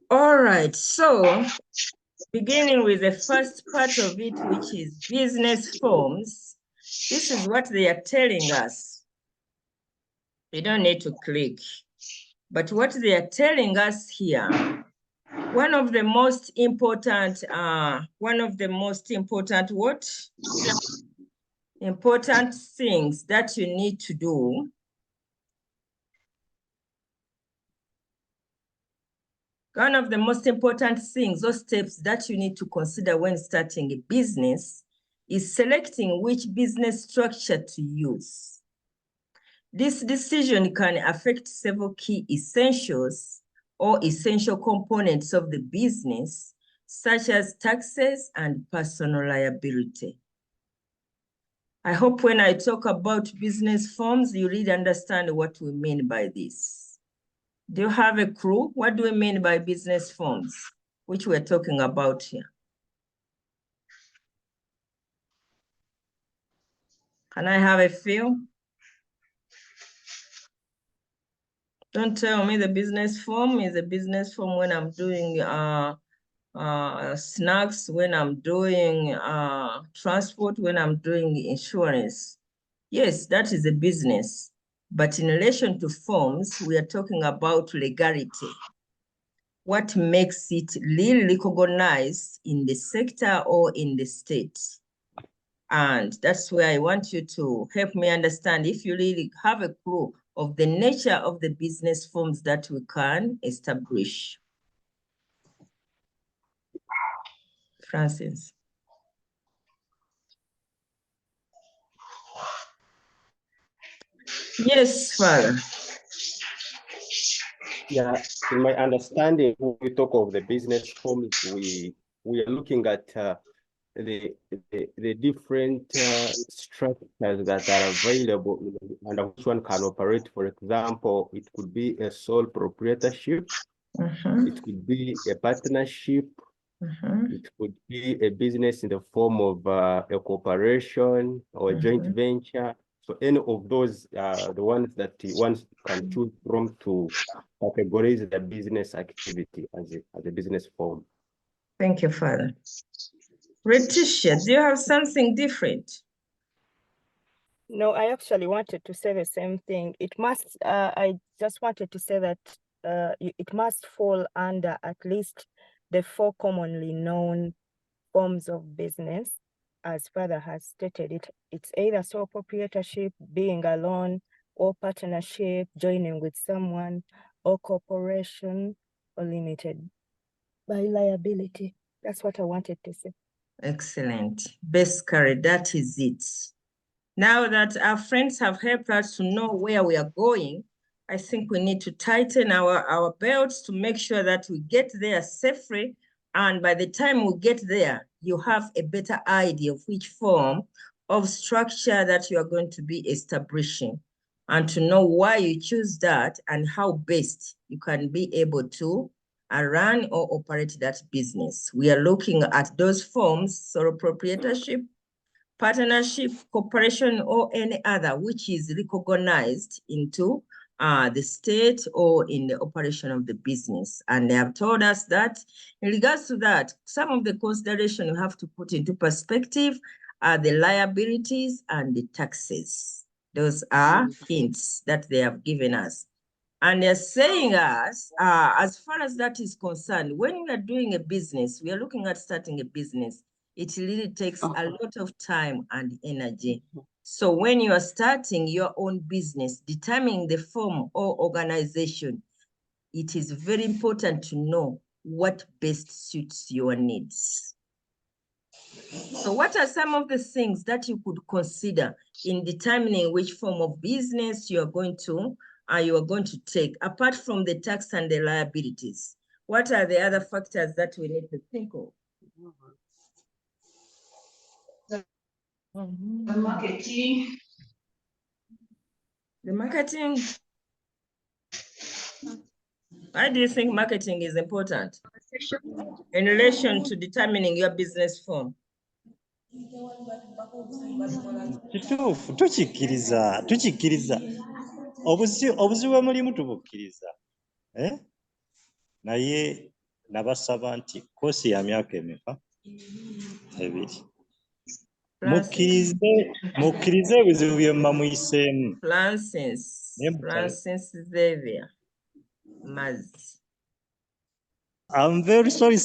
All right, so beginning with the first part of it, which is business forms, this is what they are telling us. You don't need to click. But what they are telling us here, one of the most important important things that you need to do one of the most important things or steps that you need to consider when starting a business is selecting which business structure to use. This decision can affect several key essentials or essential components of the business, such as taxes and personal liability. I hope when I talk about business forms, you really understand what we mean by this. Do you have a clue? What do we mean by business forms, which we're talking about here? Can I have a feel? Don't tell me the business form is a business form when I'm doing snacks, when I'm doing transport, when I'm doing insurance. Yes, that is a business. But in relation to forms, we are talking about legality. What makes it really recognized in the sector or in the state? And that's where I want you to help me understand if you really have a clue of the nature of the business forms that we can establish. Francis. Yes, Father. Yeah, in my understanding, when we talk of the business forms, we are looking at the different structures that are available and which one can operate. For example, it could be a sole proprietorship, it could be a partnership, it could be a business in the form of a corporation or a joint venture. So any of those are the ones that one can choose from to categorize the business activity as a business form. Thank you, Father. Letitia, do you have something different? No, I actually wanted to say the same thing. It must, I just wanted to say that it must fall under at least the 4 commonly known forms of business. As Father has stated, it's either sole proprietorship, being alone, or partnership, joining with someone, or corporation, or limited by liability. That's what I wanted to say. Excellent. Basically, that is it. Now that our friends have helped us to know where we are going, I think we need to tighten our belts to make sure that we get there safely. And by the time we get there, you have a better idea of which form of structure that you are going to be establishing, and to know why you choose that and how best you can be able to run or operate that business. We are looking at those forms: sole proprietorship, partnership, corporation, or any other which is recognized into the state or in the operation of the business. And they have told us that in regards to that, some of the consideration you have to put into perspective are the liabilities and the taxes. Those are hints that they have given us. And they're saying us, as far as that is concerned, when we are doing a business, we are looking at starting a business, it really takes a lot of time and energy. So when you are starting your own business, determining the form or organization, it is very important to know what best suits your needs. So what are some of the things that you could consider in determining which form of business you are going to take, apart from the tax and the liabilities? What are the other factors that we need to think of? The marketing. The marketing. Why do you think marketing is important in relation to determining your business form? Kituufu tukikkiriza obuzibu mulimu tubukkiriza naye nabasaba nti koosi ya myaka emeka 2 Francis, mukkirize ebizibu bye mba muyiseemu. Francis Xavier Maz. I'm very sorry.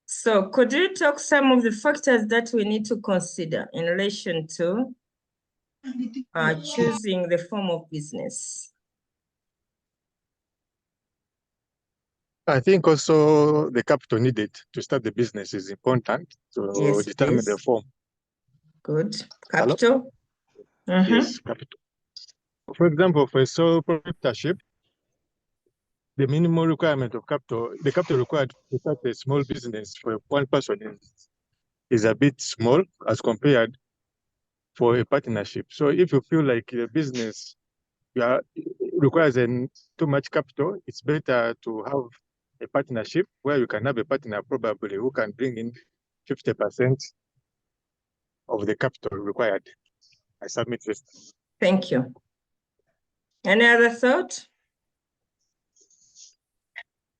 So could you talk some of the factors that we need to consider in relation to choosing the form of business? I think also the capital needed to start the business is important to Yes, determine please. the form. Good. Capital? Yes, capital. For example, for a sole proprietorship, the minimum requirement of capital, the capital required to start a small business for one person is a bit small as compared for a partnership. So if you feel like the business requires too much capital, it's better to have a partnership where you can have a partner probably who can bring in 50% of the capital required. I submit this. Thank you. Any other thought?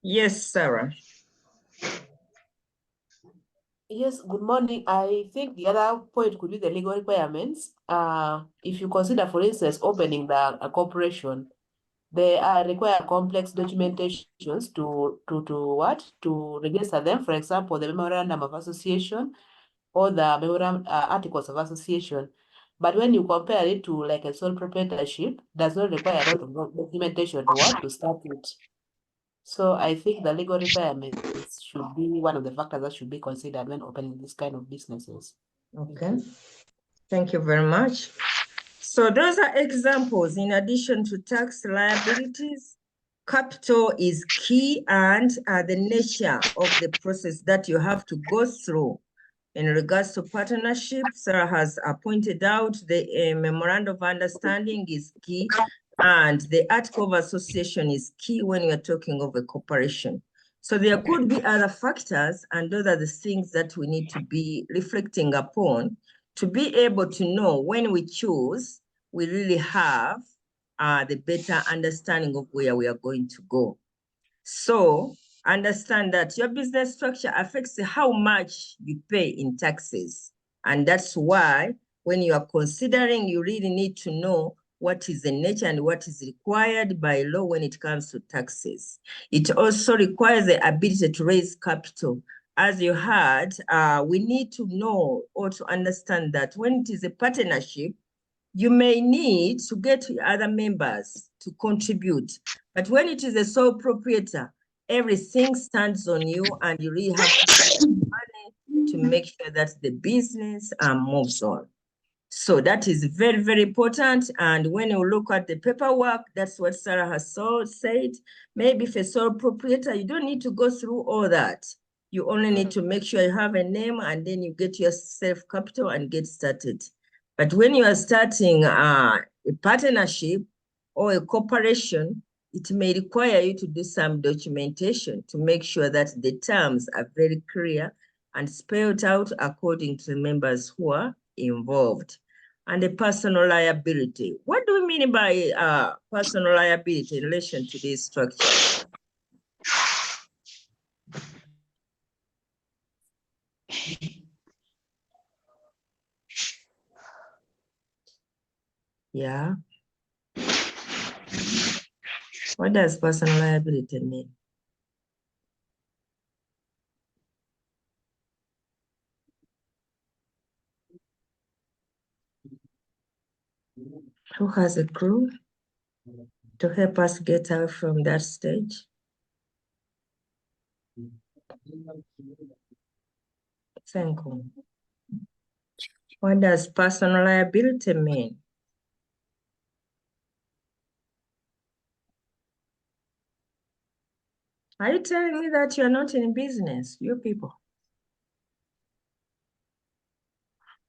Yes, Sarah. Yes, good morning. I think the other point could be the legal requirements. If you consider, for instance, opening a corporation, they require complex documentations to register them. For example, the memorandum of association or the articles of association. But when you compare it to like a sole proprietorship, does not require a lot of documentation to start it. So I think the legal requirements should be one of the factors that should be considered when opening this kind of businesses. Okay. Thank you very much. So those are examples. In addition to tax liabilities, capital is key, and the nature of the process that you have to go through. In regards to partnership, Sarah has pointed out the memorandum of understanding is key, and the article of association is key when you're talking of a corporation. So there could be other factors, and those are the things that we need to be reflecting upon to be able to know when we choose, we really have the better understanding of where we are going to go. So understand that your business structure affects how much you pay in taxes. And that's why when you are considering, you really need to know what is the nature and what is required by law when it comes to taxes. It also requires the ability to raise capital. As you heard, we need to know or to understand that when it is a partnership, you may need to get other members to contribute. But when it is a sole proprietor, everything stands on you, and you really have to spend money to make sure that the business moves on. So that is very, very important. And when you look at the paperwork, that's what Sarah has said. Maybe if a sole proprietor, you don't need to go through all that. You only need to make sure you have a name, and then you get your self-capital and get started. But when you are starting a partnership or a corporation, it may require you to do some documentation to make sure that the terms are very clear and spelled out according to the members who are involved. And the personal liability. What do we mean by personal liability in relation to this structure? Yeah. What does personal liability mean? Who has a clue to help us get out from that stage? Thank you. What does personal liability mean? Are you telling me that you're not in business, you people?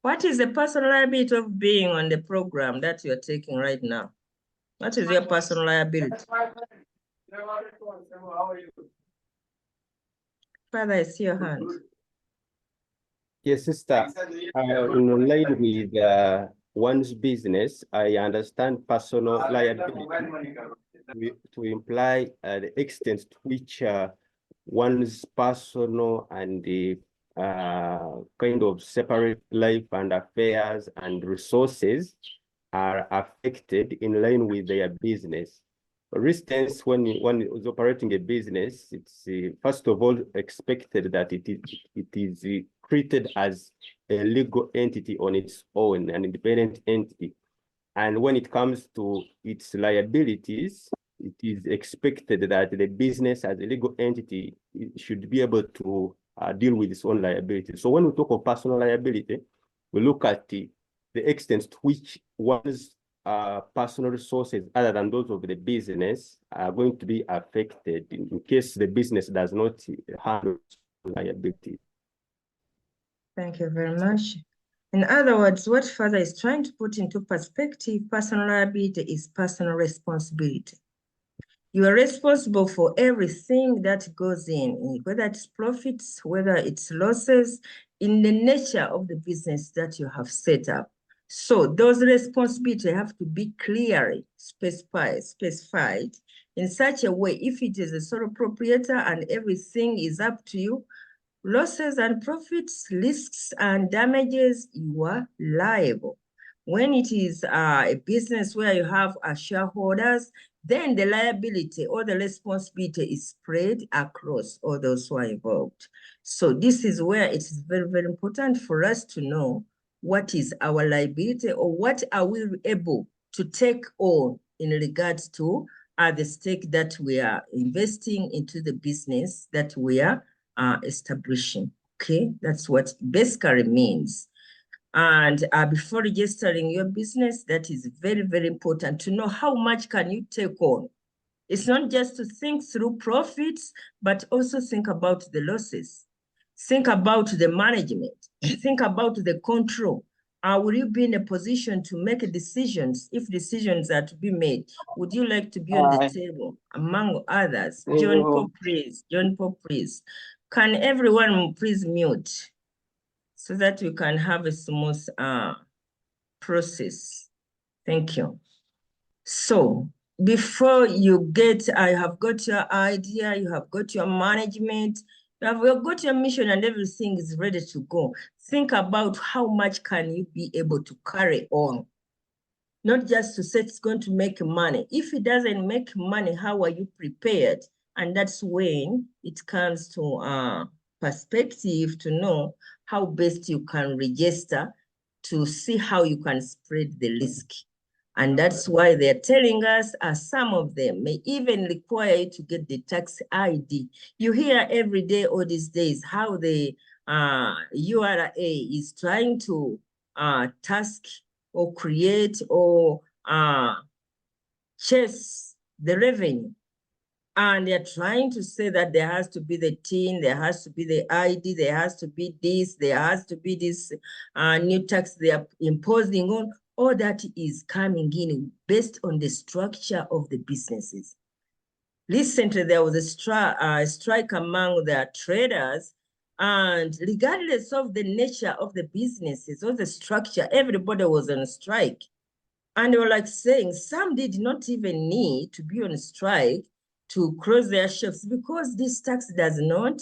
What is the personal liability of being on the program that you're taking right now? What is your personal liability? Father, I see your hand. Yes, sister, in line with one's business, I understand personal liability to imply the extent to which one's personal and the kind of separate life and affairs and resources are affected in line with their business. For instance, when one is operating a business, it's first of all expected that it is treated as a legal entity on its own, an independent entity. And when it comes to its liabilities, it is expected that the business as a legal entity should be able to deal with its own liability. So when we talk of personal liability, we look at the extent to which one's personal resources other than those of the business are going to be affected in case the business does not handle liability. Thank you very much. In other words, what Father is trying to put into perspective, personal liability is personal responsibility. You are responsible for everything that goes in, whether it's profits, whether it's losses, in the nature of the business that you have set up. So those responsibilities have to be clearly specified in such a way, if it is a sole proprietor and everything is up to you, losses and profits, risks and damages, you are liable. When it is a business where you have shareholders, then the liability or the responsibility is spread across all those who are involved. So this is where it is very, very important for us to know what is our liability or what are we able to take on in regards to the stake that we are investing into the business that we are establishing. Okay, that's what basically means. And before registering your business, that is very, very important to know how much can you take on. It's not just to think through profits, but also think about the losses. Think about the management. Think about the control. Will you be in a position to make decisions? If decisions are to be made, would you like to be on the table among others? John Paul, please. John Paul, please. Can everyone please mute so that we can have a smooth process? Thank you. So before you get, I have got your idea, you have got your management, you have got your mission and everything is ready to go. Think about how much can you be able to carry on. Not just to say it's going to make money. If it doesn't make money, how are you prepared? And that's when it comes to perspective to know how best you can register to see how you can spread the risk. And that's why they're telling us some of them may even require you to get the tax ID. You hear every day all these days how the URA is trying to task or create or chase the revenue. And they're trying to say that there has to be the TIN, there has to be the ID, there has to be this, there has to be this new tax they are imposing on. All that is coming in based on the structure of the businesses. Recently, there was a strike among the traders, and regardless of the nature of the businesses or the structure, everybody was on strike. And they were like saying some did not even need to be on strike to close their shops because this tax does not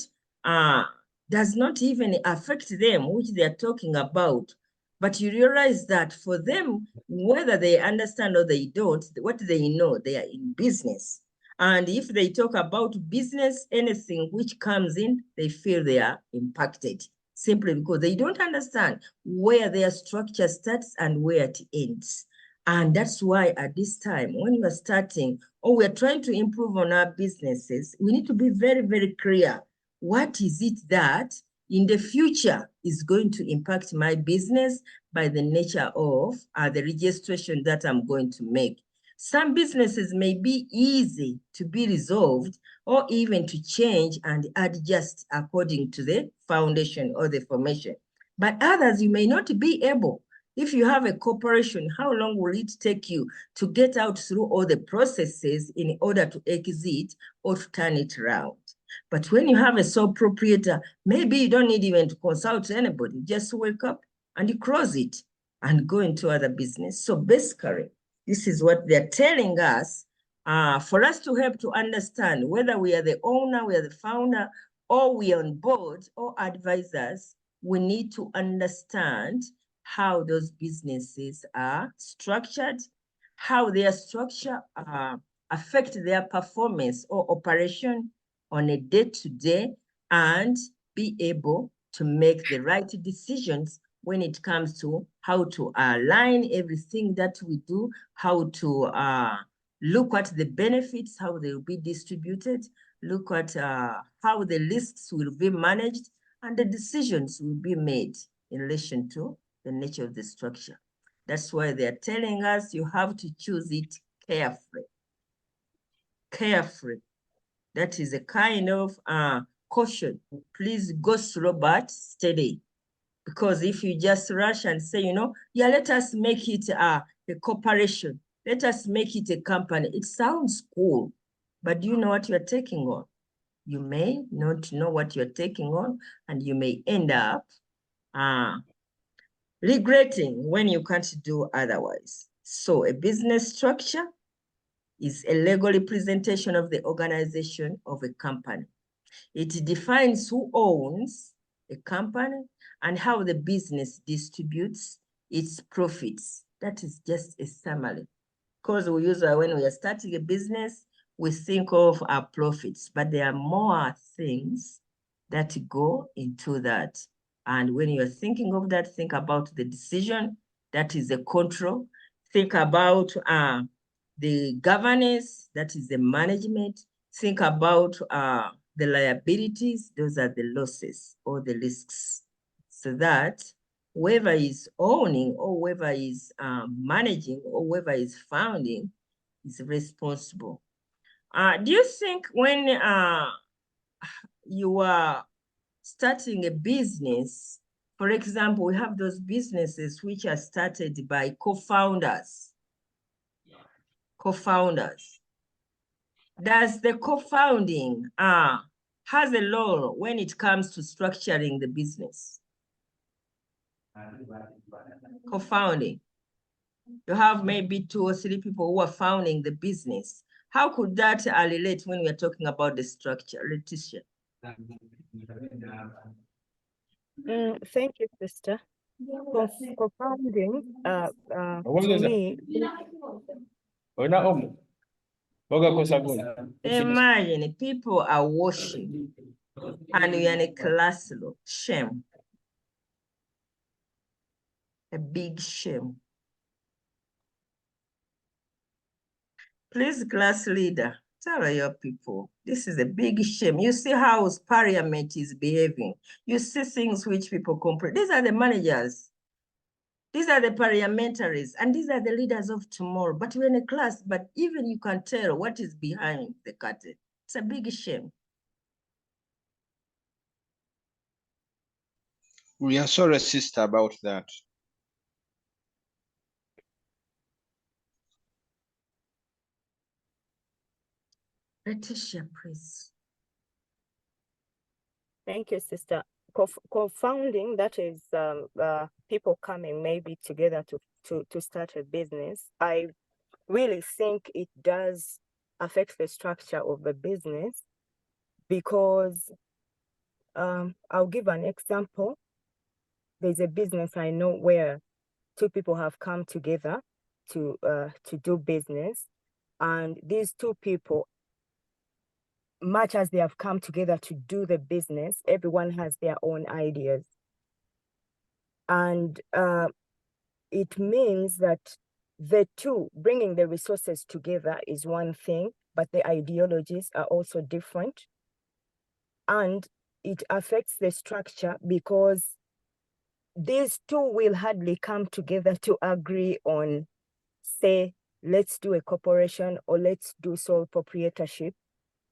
even affect them, which they are talking about. But you realize that for them, whether they understand or they don't, what they know, they are in business. And if they talk about business, anything which comes in, they feel they are impacted simply because they don't understand where their structure starts and where it ends. And that's why at this time, when you are starting or we're trying to improve on our businesses, we need to be very, very clear. What is it that in the future is going to impact my business by the nature of the registration that I'm going to make? Some businesses may be easy to be resolved or even to change and adjust according to the foundation or the formation. But others, you may not be able. If you have a corporation, how long will it take you to get out through all the processes in order to exit or to turn it around? But when you have a sole proprietor, maybe you don't need even to consult anybody. Just wake up and you close it and go into other business. So basically, this is what they're telling us for us to help to understand whether we are the owner, we are the founder, or we are on board or advisors. We need to understand how those businesses are structured, how their structure affect their performance or operation on a day-to-day, and be able to make the right decisions when it comes to how to align everything that we do, how to look at the benefits, how they will be distributed, look at how the lists will be managed, and the decisions will be made in relation to the nature of the structure. That's why they're telling us you have to choose it carefully. Carefully. That is a kind of caution. Please go slow but steady. Because if you just rush and say, yeah, let us make it a corporation, let us make it a company, it sounds cool, but do you know what you're taking on? You may not know what you're taking on, and you may end up regretting when you can't do otherwise. So a business structure is a legal representation of the organization of a company. It defines who owns a company and how the business distributes its profits. That is just a summary. Because we usually, when we are starting a business, we think of our profits, but there are more things that go into that. And when you're thinking of that, think about the decision, that is the control. Think about the governance, that is the management. Think about the liabilities, those are the losses or the risks. So that whoever is owning or whoever is managing or whoever is founding is responsible. Do you think when you are starting a business, for example, we have those businesses which are started by co-founders. Co-founders. Does the co-founding has a role when it comes to structuring the business? Co-founding. You have maybe 2 or 3 people who are founding the business. How could that relate when we are talking about the structure? Leticia. Thank you, sister. Co-founding, to me, imagine people are washing and we are in a classroom. Shame. A big shame. Please, class leader, tell your people, this is a big shame. You see how parliament is behaving. You see things which people complain. These are the managers. These are the parliamentaries, and these are the leaders of tomorrow. But we're in a class, but even you can tell what is behind the curtain. It's a big shame. We are sorry, sister, about that. Leticia, please. Thank you, sister. Co-founding, that is people coming maybe together to start a business. I really think it does affect the structure of the business because I'll give an example. There's a business I know where 2 people have come together to do business, and these 2 people, much as they have come together to do the business, everyone has their own ideas. And it means that the 2 bringing the resources together is one thing, but the ideologies are also different. And it affects the structure because these 2 will hardly come together to agree on, say, let's do a corporation or let's do sole proprietorship.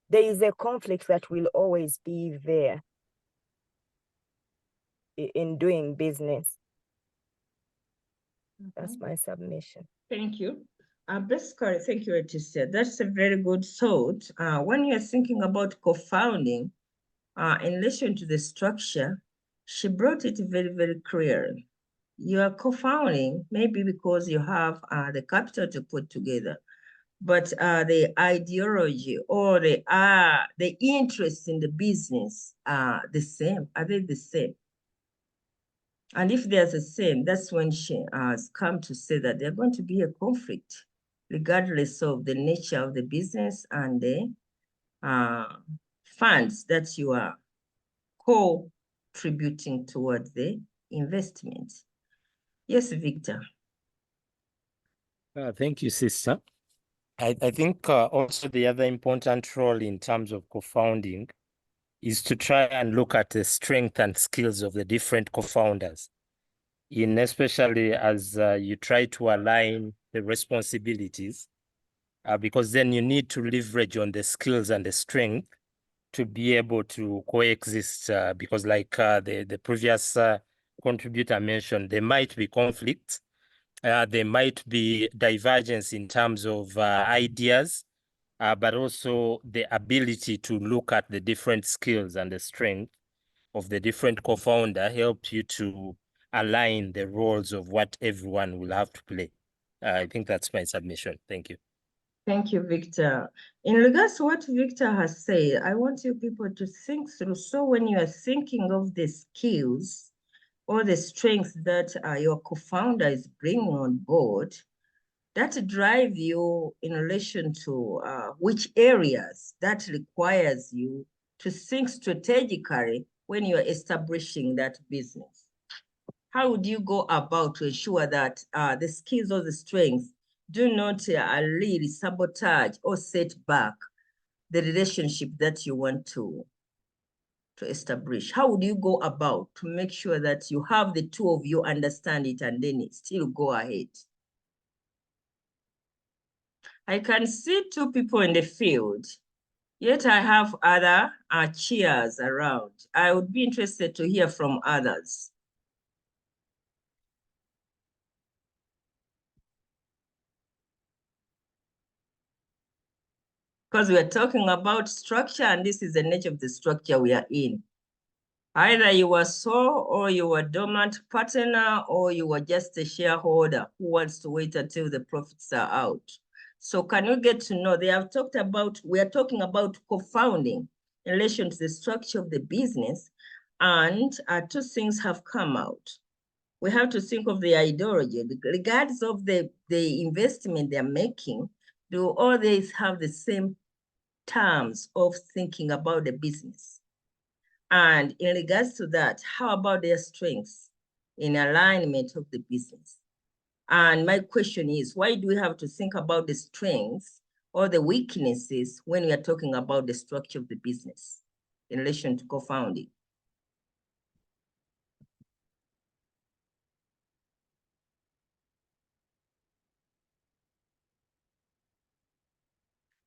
There is a conflict that will always be there in doing business. That's my submission. Thank you. Basically, thank you, Leticia. That's a very good thought. When you're thinking about co-founding, in relation to the structure, she brought it very, very clearly. You are co-founding maybe because you have the capital to put together, but the ideology or the interest in the business are the same. Are they the same? And if they're the same, that's when she has come to say that there's going to be a conflict, regardless of the nature of the business and the funds that you are contributing towards the investment. Yes, Victor. Thank you, sister. I think also the other important role in terms of co-founding is to try and look at the strength and skills of the different co-founders, especially as you try to align the responsibilities, because then you need to leverage on the skills and the strength to be able to coexist, because like the previous contributor mentioned, there might be conflicts, there might be divergence in terms of ideas, but also the ability to look at the different skills and the strength of the different co-founder help you to align the roles of what everyone will have to play. I think that's my submission. Thank you. Thank you, Victor. In regards to what Victor has said, I want you people to think through. So when you are thinking of the skills or the strengths that your co-founder is bringing on board, that drive you in relation to which areas that requires you to think strategically when you're establishing that business. How would you go about to ensure that the skills or the strengths do not really sabotage or set back the relationship that you want to establish? How would you go about to make sure that you have the two of you understand it and then still go ahead? I can see two people in the field, yet I have other chairs around. I would be interested to hear from others. Because we are talking about structure, and this is the nature of the structure we are in. Either you were sole, or you were dormant partner, or you were just a shareholder who wants to wait until the profits are out. So can you get to know, we are talking about co-founding in relation to the structure of the business, and two things have come out. We have to think of the ideology, regardless of the investment they're making, do all these have the same terms of thinking about the business? And in regards to that, how about their strengths in alignment of the business? And my question is, why do we have to think about the strengths or the weaknesses when we are talking about the structure of the business in relation to co-founding?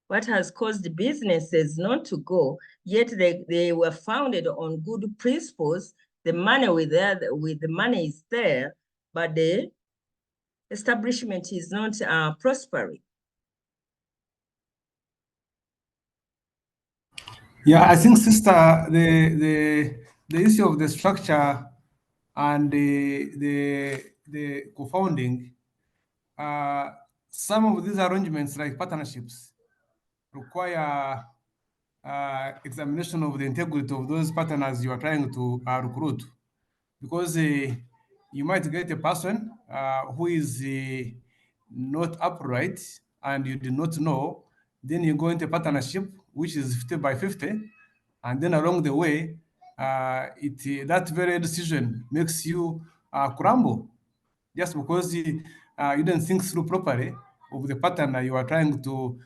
What has caused the businesses not to go, yet they were founded on good principles. The money the money is there, but the establishment is not prospering. Yeah, I think, sister, the issue of the structure and the co-founding, some of these arrangements, like partnerships, require examination of the integrity of those partners you are trying to recruit, because you might get a person who is not upright and you do not know. Then you go into partnership, which is 50-50, and then along the way, that very decision makes you crumble, just because you didn't think through properly of the partner you are trying to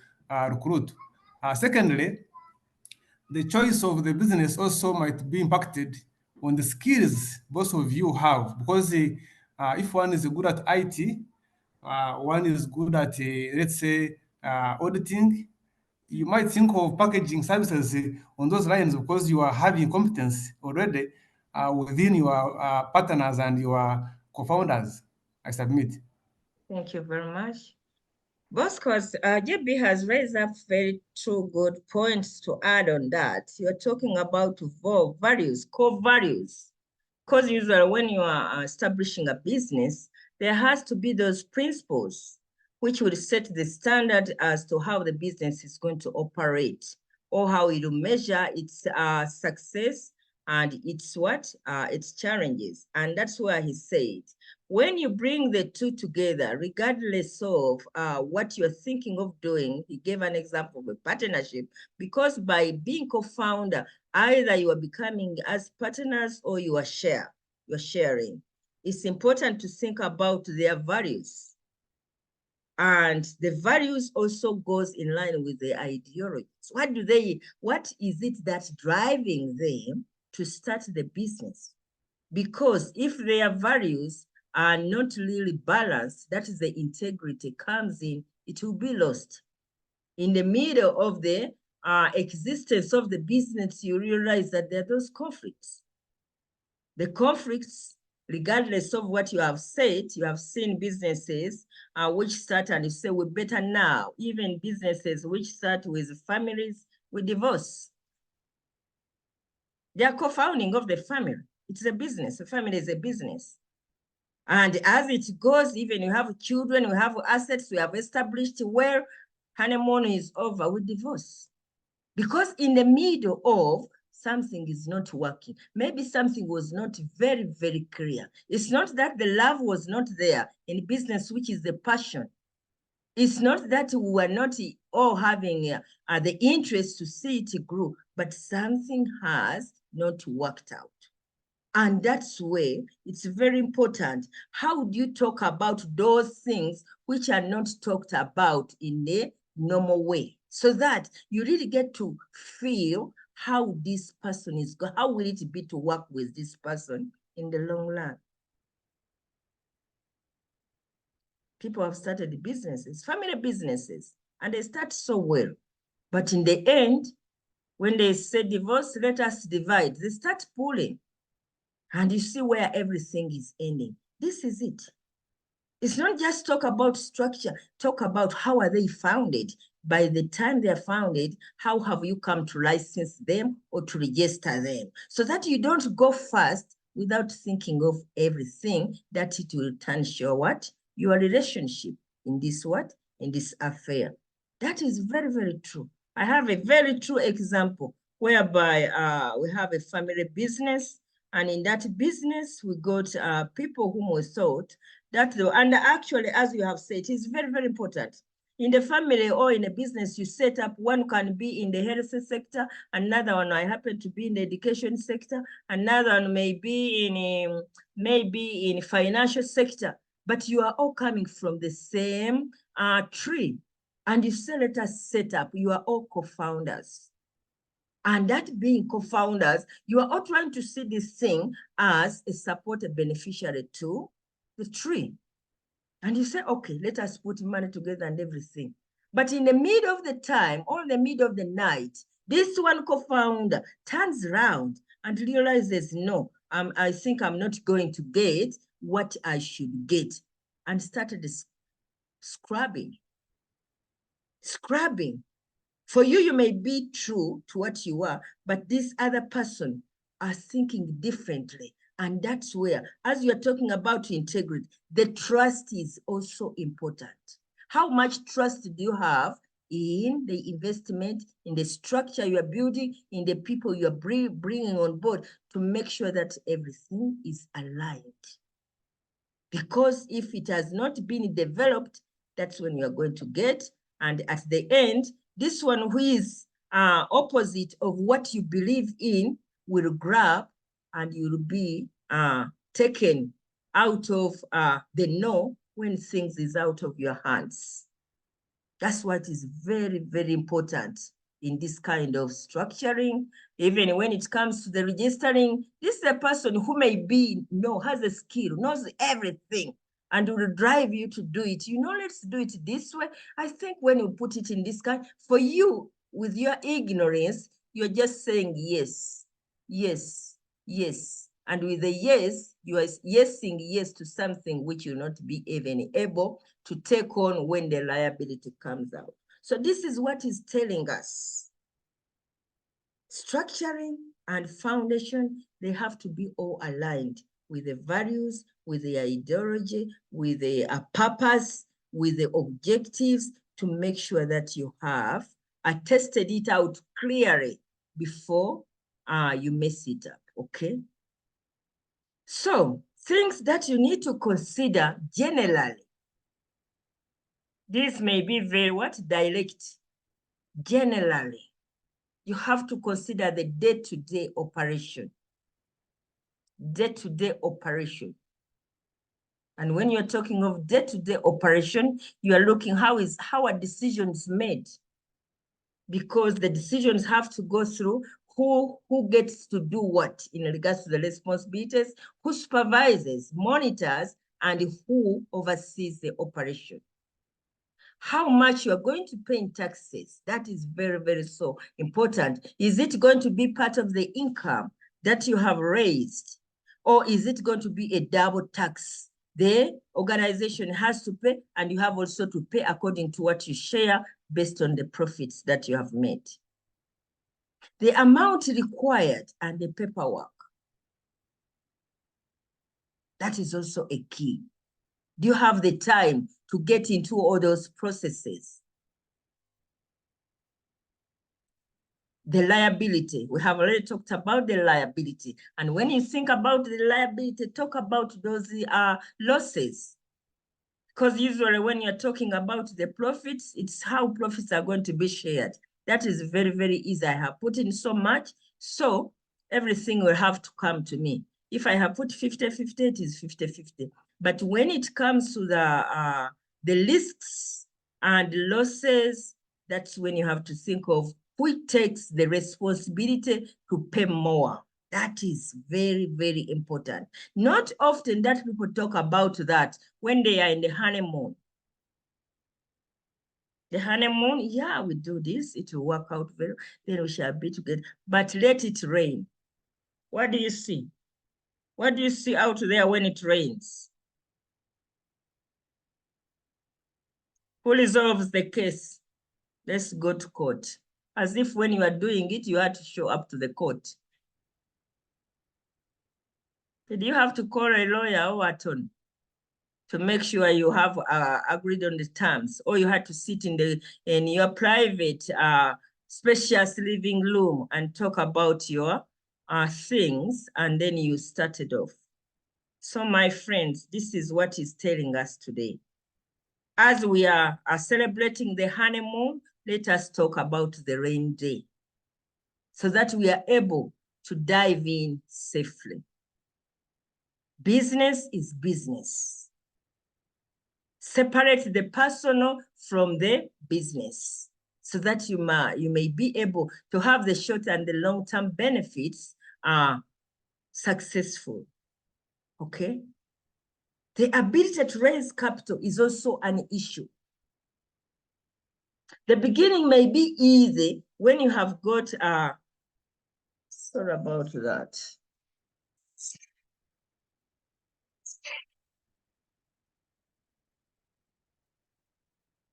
recruit. Secondly, the choice of the business also might be impacted on the skills both of you have, because if one is good at IT, one is good at, let's say, auditing, you might think of packaging services on those lines, because you are having competence already within your partners and your co-founders. I submit. Thank you very much. Boscos, JB has raised up very two good points to add on that. You're talking about values, core values. Because usually when you are establishing a business, there has to be those principles which will set the standard as to how the business is going to operate or how it will measure its success and its its challenges. And that's where he said, when you bring the two together, regardless of what you're thinking of doing, he gave an example of a partnership, because by being co-founder, either you are becoming as partners or you're sharing. It's important to think about their values. And the values also goes in line with the ideologies. What is it that's driving them to start the business? Because if their values are not really balanced, that is the integrity comes in, it will be lost. In the middle of the existence of the business, you realize that there are those conflicts. The conflicts, regardless of what you have said, you have seen businesses which start and you say, we better now. Even businesses which start with families, we divorce. They are co-founding of the family. It's a business. The family is a business. And as it goes, even you have children, you have assets, we have established where honeymoon is over, we divorce. Because in the middle of something is not working, maybe something was not very, very clear. It's not that the love was not there in business, which is the passion. It's not that we were not all having the interest to see it grow, but something has not worked out. And that's where it's very important. How do you talk about those things which are not talked about in the normal way, so that you really get to feel how this person is going, how will it be to work with this person in the long run? People have started businesses, family businesses, and they start so well. But in the end, when they say divorce, let us divide, they start pulling. And you see where everything is ending. This is it. It's not just talk about structure, talk about how are they founded. By the time they're founded, how have you come to license them or to register them? So that you don't go fast without thinking of everything that it will tarnish your relationship in this affair. That is very, very true. I have a very true example whereby we have a family business, and in that business, we got people whom we thought that, and actually, as you have said, it's very, very important. In the family or in a business you set up, one can be in the health sector, another one I happen to be in the education sector, another one may be in financial sector, but you are all coming from the same tree. And you say, let us set up, you are all co-founders. And that being co-founders, you are all trying to see this thing as a supported beneficiary to the tree. And you say, okay, let us put money together and everything. But in the middle of the time, or in the middle of the night, this one co-founder turns around and realizes, no, I think I'm not going to get what I should get, and started scrubbing. For you, you may be true to what you are, but this other person are thinking differently. And that's where, as you're talking about integrity, the trust is also important. How much trust do you have in the investment, in the structure you are building, in the people you are bringing on board to make sure that everything is aligned? Because if it has not been developed, that's when you're going to get, and at the end, this one who is opposite of what you believe in will grab, and you'll be taken out of the know when things is out of your hands. That's what is very, very important in this kind of structuring. Even when it comes to the registering, this is a person who may be, has a skill, knows everything, and will drive you to do it. Let's do it this way. I think when you put it in this kind, for you, with your ignorance, you're just saying yes, yes, yes. And with a yes, you are yesing yes to something which you'll not be even able to take on when the liability comes out. So this is what is telling us. Structuring and foundation, they have to be all aligned with the values, with the ideology, with the purpose, with the objectives, to make sure that you have tested it out clearly before you mess it up, okay? So things that you need to consider generally. This may be very direct. Generally, you have to consider the day-to-day operation. Day-to-day operation. And when you're talking of day-to-day operation, you are looking how are decisions made? Because the decisions have to go through who gets to do what in regards to the responsibilities, who supervises, monitors, and who oversees the operation. How much you are going to pay in taxes, that is very, very so important. Is it going to be part of the income that you have raised? Or is it going to be a double tax? The organization has to pay, and you have also to pay according to what you share based on the profits that you have made. The amount required and the paperwork, that is also a key. Do you have the time to get into all those processes? The liability, we have already talked about the liability. And when you think about the liability, talk about those losses. Because usually when you're talking about the profits, it's how profits are going to be shared. That is very, very easy. I have put in so much, so everything will have to come to me. If I have put 50-50, it is 50-50. But when it comes to the risks and losses, that's when you have to think of who takes the responsibility to pay more. That is very, very important. Not often that people talk about that when they are in the honeymoon. The honeymoon, yeah, we do this, it will work out well, then we shall be together. But let it rain. What do you see? What do you see out there when it rains? Who resolves the case? Let's go to court. As if when you are doing it, you had to show up to the court. Did you have to call a lawyer or attorney to make sure you have agreed on the terms, or you had to sit in your private spacious living room and talk about your things, and then you started off? So my friends, this is what is telling us today. As we are celebrating the honeymoon, let us talk about the rain day so that we are able to dive in safely. Business is business. Separate the personal from the business so that you may be able to have the short and the long-term benefits successful, okay? The ability to raise capital is also an issue. The beginning may be easy when you have got, sorry about that.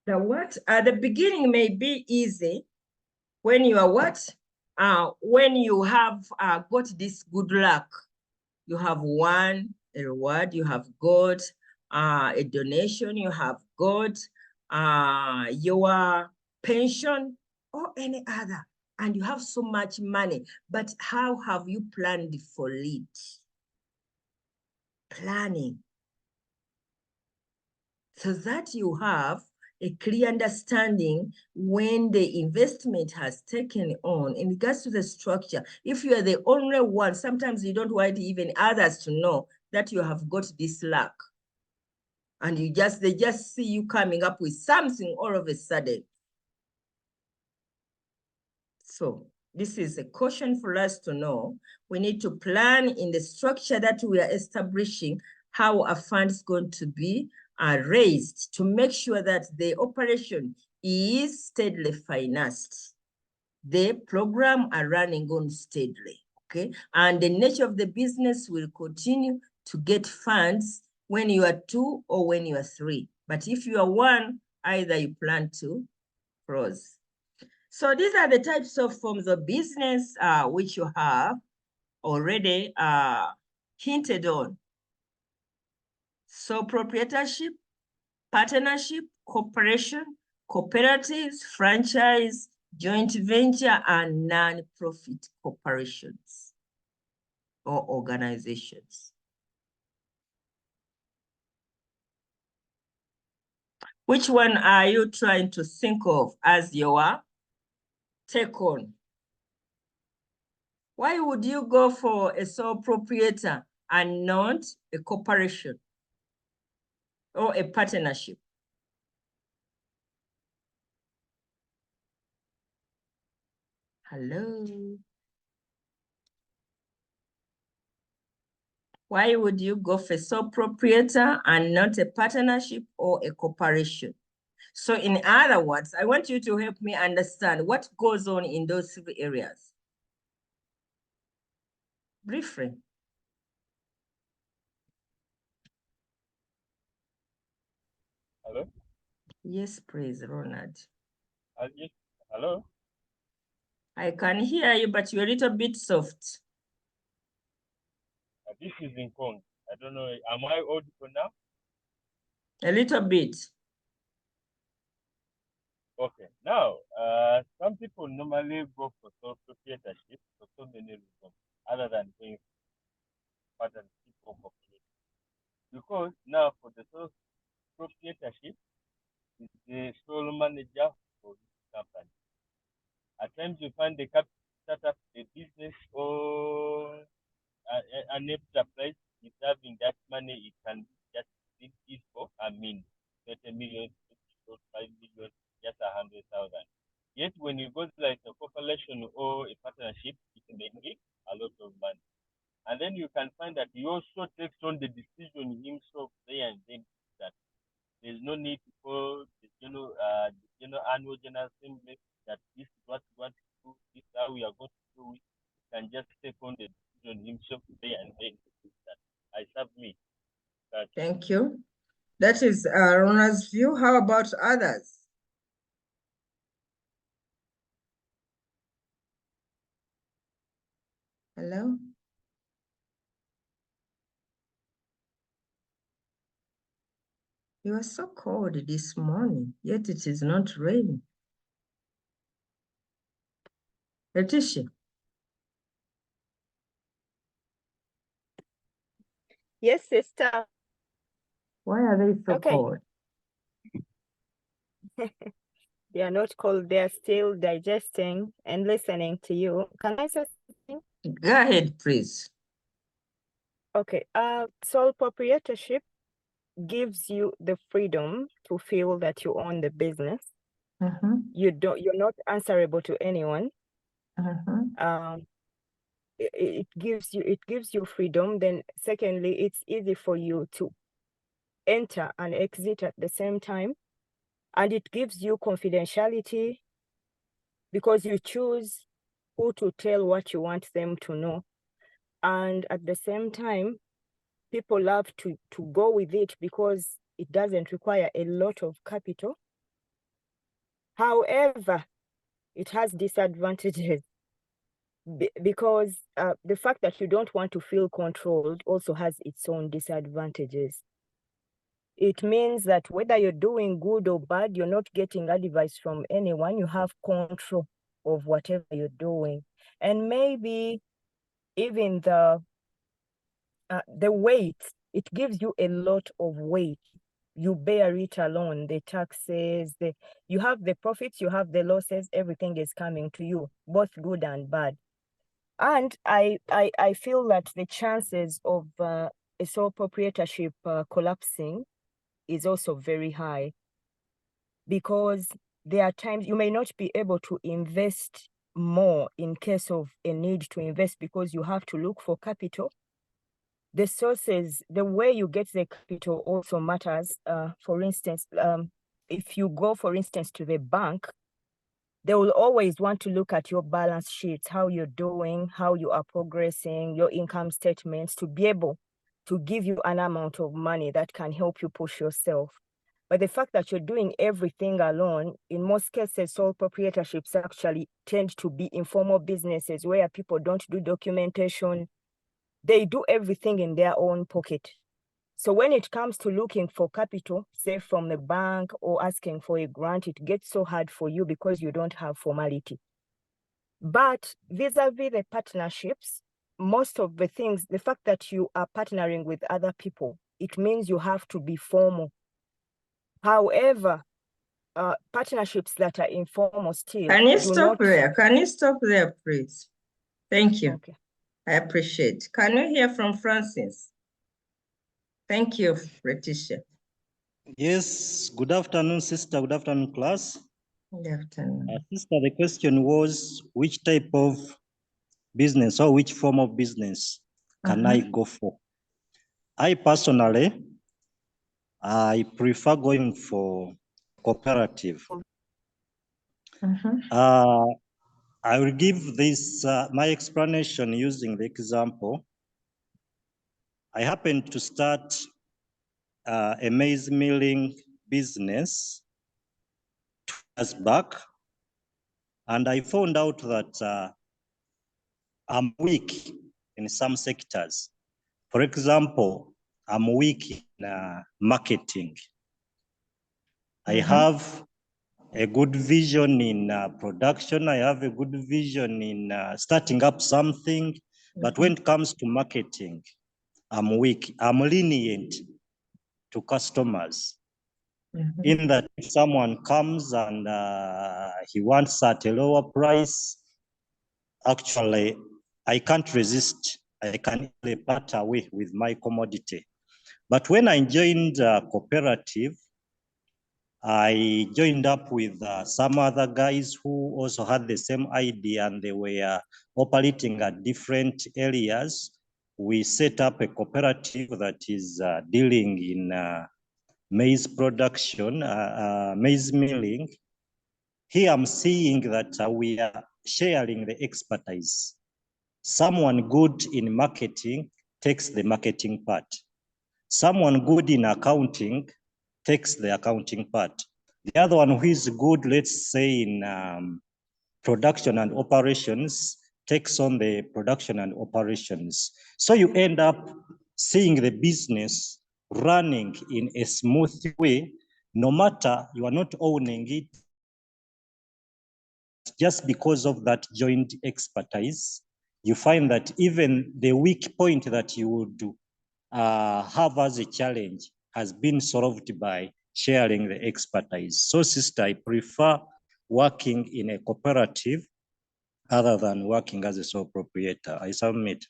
The beginning may be easy when you are when you have got this good luck. You have won a reward, you have got a donation, you have got your pension or any other, and you have so much money, but how have you planned for it? Planning. So that you have a clear understanding when the investment has taken on in regards to the structure. If you are the only one, sometimes you don't want even others to know that you have got this luck. And they just see you coming up with something all of a sudden. So this is a caution for us to know. We need to plan in the structure that we are establishing how a fund is going to be raised to make sure that the operation is steadily financed. The program are running on steadily, okay? And the nature of the business will continue to get funds when you are 2 or when you are 3. But if you are 1, either you plan to close. So these are the types of forms of business which you have already hinted on. So proprietorship, partnership, corporation, cooperatives, franchise, joint venture, and non-profit corporations or organizations. Which one are you trying to think of as your take on? Why would you go for a sole proprietor and not a corporation or a partnership? Hello? Why would you go for a sole proprietor and not a partnership or a corporation? So in other words, I want you to help me understand what goes on in those 3 areas. Briefly. Hello? Yes, please, Ronald. Yes. Hello? I can hear you, but you're a little bit soft. This is in Kong. I don't know. Am I audible now? A little bit. Okay. Now, some people normally go for sole proprietorship for so many reasons, other than being partnership or corporation. Because now for the sole proprietorship, is the sole manager for this company. At times you find the capital start up a business or an enterprise is having that money, it can just be for, 20 million, 5 million, just 100,000. Yet when you go like a corporation or a partnership, it may need a lot of money. And then you can find that he also takes on the decision himself there and then that there's no need for the annual general assembly that this is what we want to do, this is how we are going to do it. He can just take on the decision himself there and then that. I submit. Thank you. That is Ronald's view. How about others? Hello? You are so cold this morning, yet it is not raining. Letitia? Yes, sister. Why are they so Okay. cold? They are not cold. They are still digesting and listening to you. Can I say something? Go ahead, please. Okay. Sole proprietorship gives you the freedom to feel that you own the business. You're not answerable to anyone. It gives you freedom. Then secondly, it's easy for you to enter and exit at the same time. And it gives you confidentiality because you choose who to tell what you want them to know. And at the same time, people love to go with it because it doesn't require a lot of capital. However, it has disadvantages because the fact that you don't want to feel controlled also has its own disadvantages. It means that whether you're doing good or bad, you're not getting advice from anyone. You have control of whatever you're doing. And maybe even the weight, it gives you a lot of weight. You bear it alone, the taxes, you have the profits, you have the losses, everything is coming to you, both good and bad. And I feel that the chances of a sole proprietorship collapsing is also very high because there are times you may not be able to invest more in case of a need to invest because you have to look for capital. The sources, the way you get the capital also matters. For instance, if you go, for instance, to the bank, They will always want to look at your balance sheets, how you're doing, how you are progressing, your income statements, to be able to give you an amount of money that can help you push yourself. But the fact that you're doing everything alone, in most cases, sole proprietorships actually tend to be informal businesses where people don't do documentation. They do everything in their own pocket. So when it comes to looking for capital, say from the bank or asking for a grant, it gets so hard for you because you don't have formality. But vis-a-vis the partnerships, most of the things, the fact that you are partnering with other people, it means you have to be formal. However, partnerships that are informal still Can you do stop not. there? Can you stop there, please? Thank you. Okay. I appreciate. Can we hear from Francis? Thank you, Letitia. Yes, good afternoon, sister. Good afternoon, class. Good afternoon. Sister, the question was which type of business or which form of business can I go for? I personally, I prefer going for cooperative. I will give this my explanation using the example. I happened to start a maize milling business 2 years back, and I found out that I'm weak in some sectors. For example, I'm weak in marketing. I have a good vision in production. I have a good vision in starting up something. But when it comes to marketing, I'm weak. I'm lenient to customers. In that if someone comes and he wants at a lower price, actually, I can't resist. I can easily part away with my commodity. But when I joined cooperative, I joined up with some other guys who also had the same idea, and they were operating at different areas. We set up a cooperative that is dealing in maize production, maize milling. Here I'm seeing that we are sharing the expertise. Someone good in marketing takes the marketing part. Someone good in accounting takes the accounting part. The other one who is good, let's say in production and operations, takes on the production and operations. So you end up seeing the business running in a smooth way, no matter you are not owning it, just because of that joint expertise. You find that even the weak point that you would have as a challenge has been solved by sharing the expertise. So sister, I prefer working in a cooperative other than working as a sole proprietor. I submit.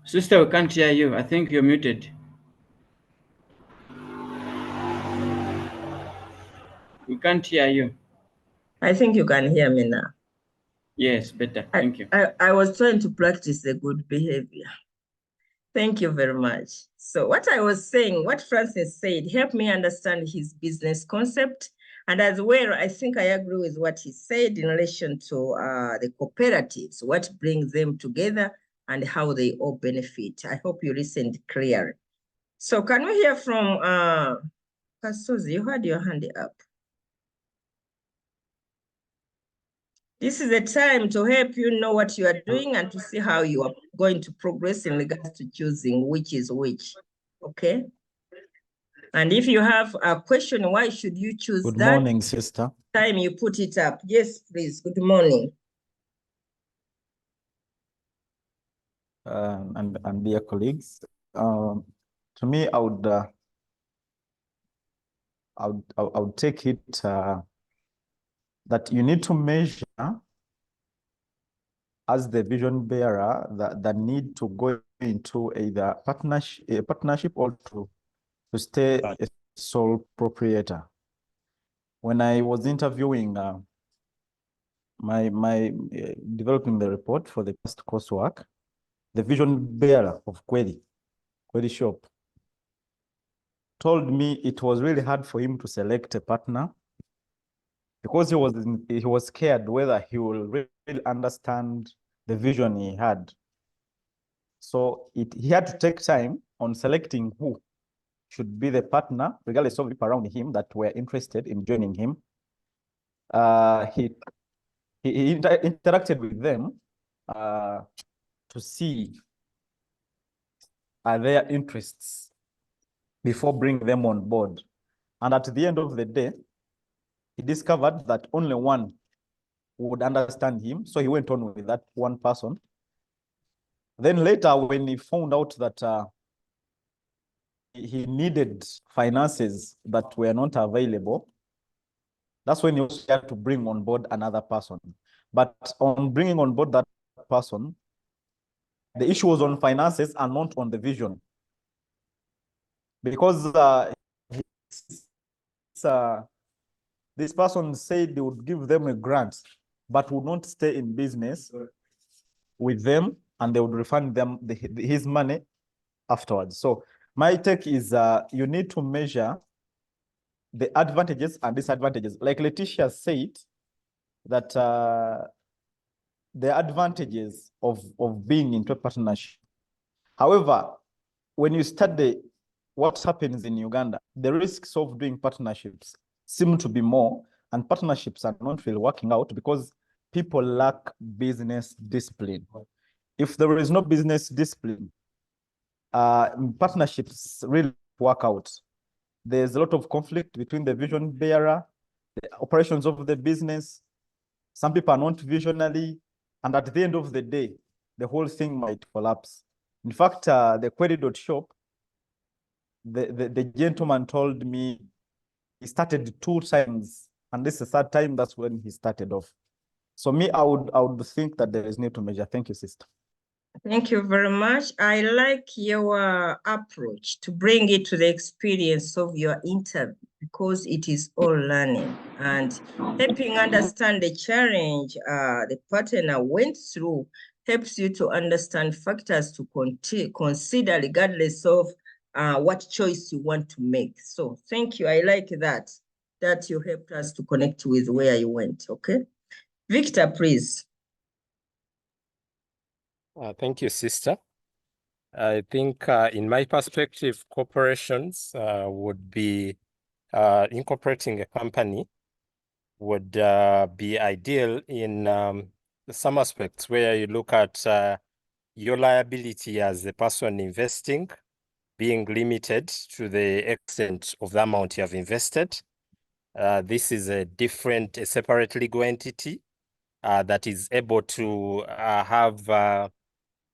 Sister, we can't hear you. I think you're muted. We can't hear you. I think you can hear me now. Yes, better. Thank you. I was trying to practice the good behavior. Thank you very much. So what I was saying, what Francis said, helped me understand his business concept. And as well, I think I agree with what he said in relation to the cooperatives, what brings them together and how they all benefit. I hope you listened clearly. So can we hear from Kasozi? You had your hand up. This is the time to help you know what you are doing and to see how you are going to progress in regards to choosing which is which, okay? And if you have a question, why should you choose that? Good morning, sister. Time you put it up. Yes, please, good morning. And dear colleagues, to me, I would take it that you need to measure as the vision bearer the need to go into either partnership or to stay a sole proprietor. when I was interviewing developing the report for the past coursework, the vision bearer of Kweli Shop told me it was really hard for him to select a partner because he was scared whether he will really understand the vision he had. So he had to take time on selecting who should be the partner, regardless of people around him that were interested in joining him. He interacted with them to see their interests before bringing them on board. And at the end of the day, he discovered that only one would understand him. So he went on with that one person. Then later, when he found out that he needed finances that were not available, that's when he also had to bring on board another person. But on bringing on board that person, the issue was on finances and not on the vision. Because this person said they would give them a grant, but would not stay in business with them, and they would refund them his money afterwards. So my take is you need to measure the advantages and disadvantages. Like Letitia said, that the advantages of being into a partnership. However, when you study what happens in Uganda, the risks of doing partnerships seem to be more, and partnerships are not really working out because people lack business discipline. If there is no business discipline, partnerships really work out. There's a lot of conflict between the vision bearer, the operations of the business. Some people are not visionary, and at the end of the day, the whole thing might collapse. In fact, the Kweli.shop, the gentleman told me he started 2 times, and this is the 3rd time. That's when he started off. So me, I would think that there is need to measure. Thank you, sister. Thank you very much. I like your approach to bring it to the experience of your interview, because it is all learning and helping understand the challenge the partner went through helps you to understand factors to consider regardless of what choice you want to make. So thank you. I like that you helped us to connect with where you went. Okay. Victor, please. Thank you, sister. I think in my perspective, corporations would be incorporating a company would be ideal in some aspects where you look at your liability as the person investing being limited to the extent of the amount you have invested. This is a separate legal entity that is able to have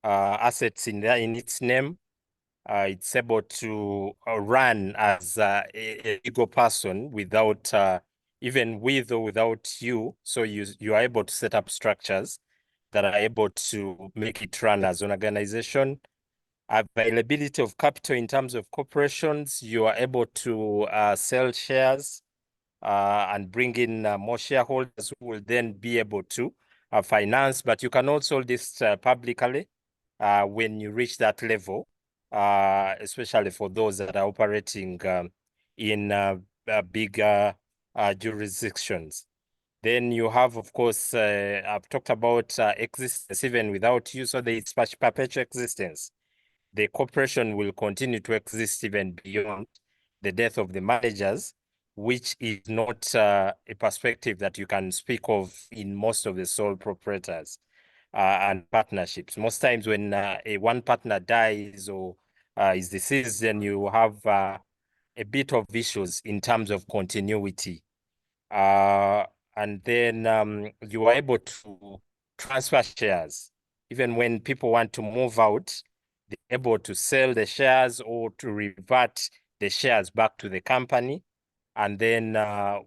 assets in its name. It's able to run as a legal person without even with or without you. So you are able to set up structures that are able to make it run as an organization. Availability of capital in terms of corporations, you are able to sell shares and bring in more shareholders who will then be able to finance, but you can also list publicly when you reach that level, especially for those that are operating in bigger jurisdictions. Then you have, of course, I've talked about existence even without you, so there is perpetual existence. The corporation will continue to exist even beyond the death of the managers, which is not a perspective that you can speak of in most of the sole proprietors and partnerships. Most times when one partner dies or is deceased, then you have a bit of issues in terms of continuity. And then you are able to transfer shares. Even when people want to move out, they're able to sell the shares or to revert the shares back to the company. And then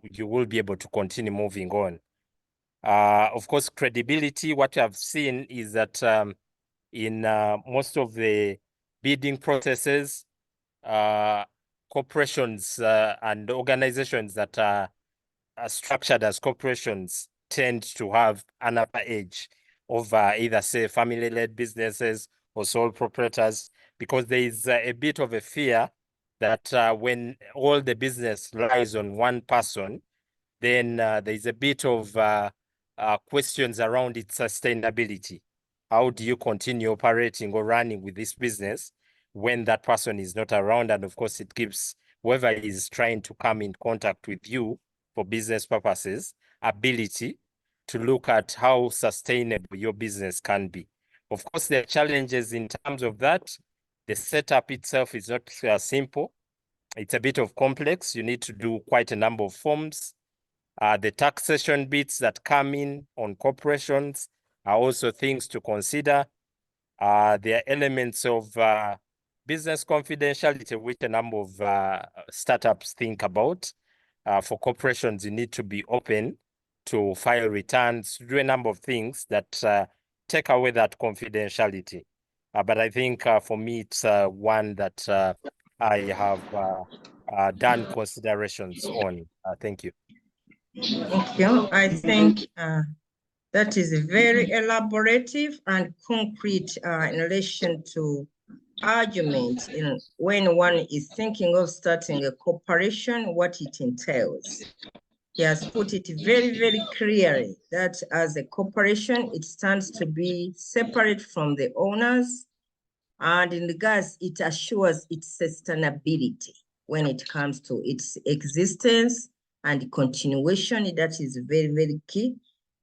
you will be able to continue moving on. Of course, credibility, what you have seen is that in most of the bidding processes, corporations and organizations that are structured as corporations tend to have an upper edge over either, say, family-led businesses or sole proprietors, because there is a bit of a fear that when all the business lies on one person, then there's a bit of questions around its sustainability. How do you continue operating or running with this business when that person is not around? And of course, it gives whoever is trying to come in contact with you for business purposes ability to look at how sustainable your business can be. Of course, there are challenges in terms of that. The setup itself is not simple. It's a bit of complex. You need to do quite a number of forms. The taxation bits that come in on corporations are also things to consider. There are elements of business confidentiality, which a number of startups think about. For corporations, you need to be open to file returns, do a number of things that take away that confidentiality. But I think for me, it's one that I have done considerations on. Thank you. Thank you. I think that is very elaborative and concrete in relation to argument in when one is thinking of starting a corporation, what it entails. He has put it very, very clearly that as a corporation, it stands to be separate from the owners, and in regards, it assures its sustainability when it comes to its existence and continuation. That is very, very key.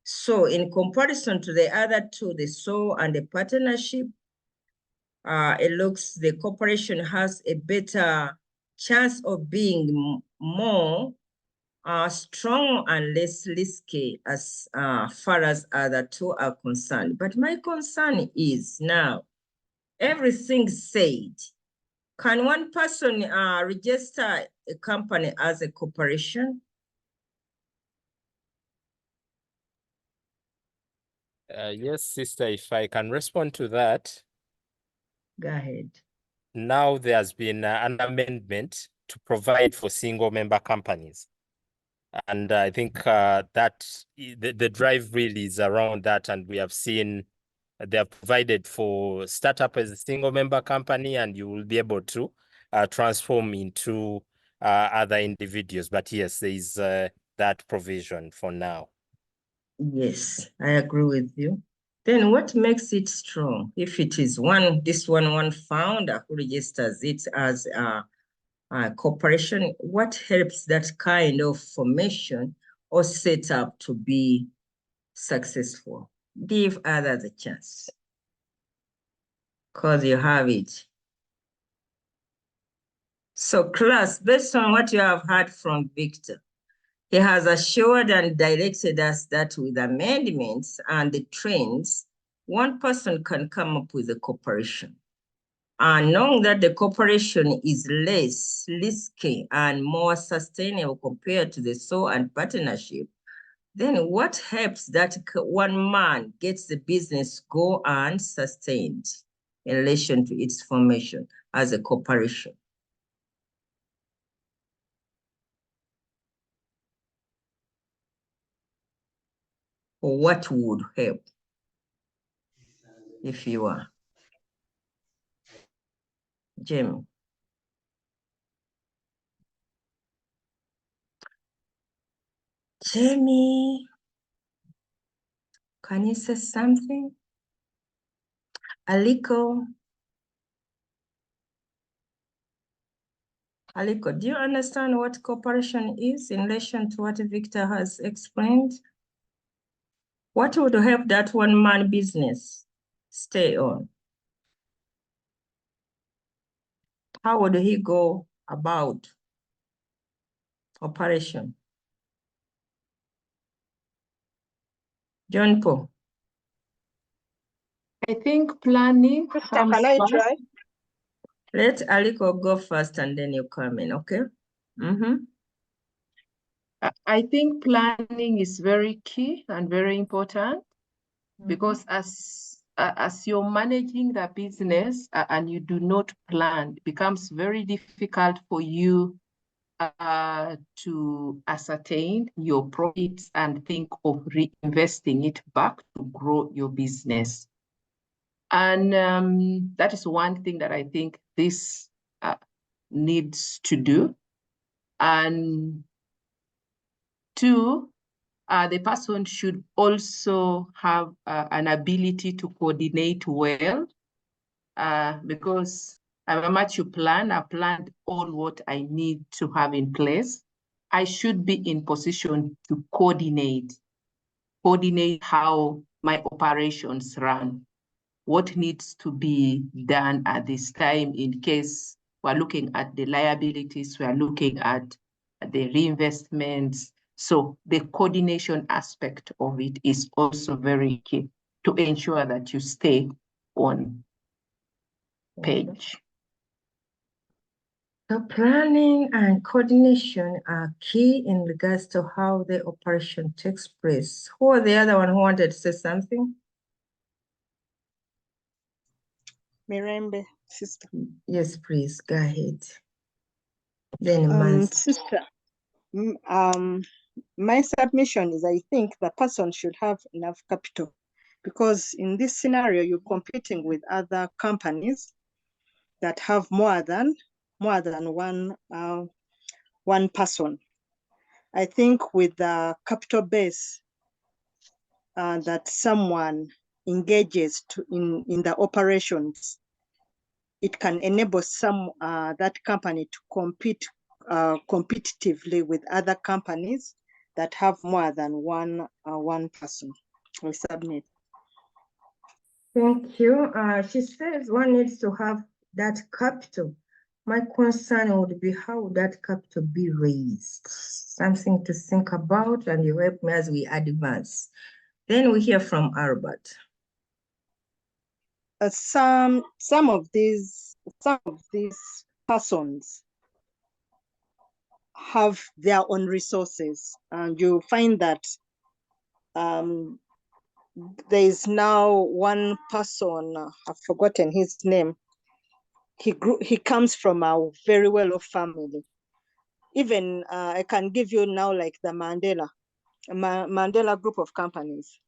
So in comparison to the other two, the sole and the partnership, it looks the corporation has a better chance of being more strong and less risky as far as other two are concerned. But my concern is now, everything said, can one person register a company as a corporation? Yes, sister, if I can respond to that. Go ahead. Now there's been an amendment to provide for single member companies. And I think that the drive really is around that. And we have seen they have provided for startup as a single member company, and you will be able to transform into other individuals. But yes, there is that provision for now. Yes, I agree with you. Then what makes it strong? If it is one founder who registers it as a corporation, what helps that kind of formation or setup to be successful? Give others a chance, because you have it. So class, based on what you have heard from Victor, he has assured and directed us that with amendments and the trends, one person can come up with a corporation. And knowing that the corporation is less risky and more sustainable compared to the sole and partnership, then what helps that one man gets the business go and sustained in relation to its formation as a corporation? Or what would help if you are? Jim. Jamie, can you say something? Aliko, do you understand what cooperation is in relation to what Victor has explained? What would help that one-man business stay on? How would he go about operation? John Paul. I think planning comes Can I first. try? Let Aliko go first and then you come in, okay? I think planning is very key and very important, because as you're managing the business and you do not plan, it becomes very difficult for you to ascertain your profits and think of reinvesting it back to grow your business. And that is one thing that I think this needs to do. And two, the person should also have an ability to coordinate well, because however much you plan, I planned all what I need to have in place. I should be in position to coordinate how my operations run, what needs to be done at this time in case we're looking at the liabilities, we're looking at the reinvestments. So the coordination aspect of it is also very key to ensure that you stay on page. So planning and coordination are key in regards to how the operation takes place. Who was the other one who wanted to say something? Mirembe, sister. Yes, please, go ahead. Then Manzi. Sister, my submission is I think the person should have enough capital, because in this scenario, you're competing with other companies that have more than one person. I think with the capital base that someone engages in the operations, it can enable that company to compete competitively with other companies that have more than one person. I submit. Thank you. She says one needs to have that capital. My concern would be how would that capital be raised? Something to think about, and you help me as we advance. Then we hear from Albert. Some of these persons have their own resources, and you find that there is now one person, I've forgotten his name. He comes from a very well-off family. Even I can give you now like the Mandela group of companies.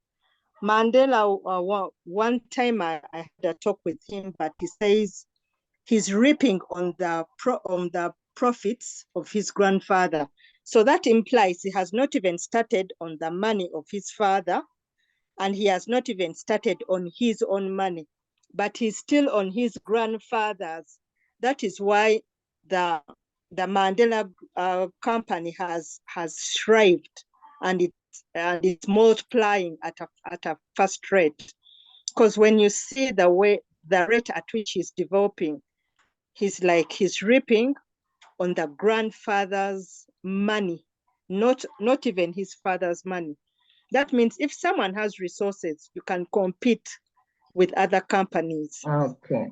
Mandela, one time I had a talk with him, but he says he's reaping on the profits of his grandfather. So that implies he has not even started on the money of his father, and he has not even started on his own money, but he's still on his grandfather's. That is why the Mandela company has thrived, and it's multiplying at a fast rate. Because when you see the rate at which he's developing, he's reaping on the grandfather's money, not even his father's money. That means if someone has resources, you can compete with other companies. Okay.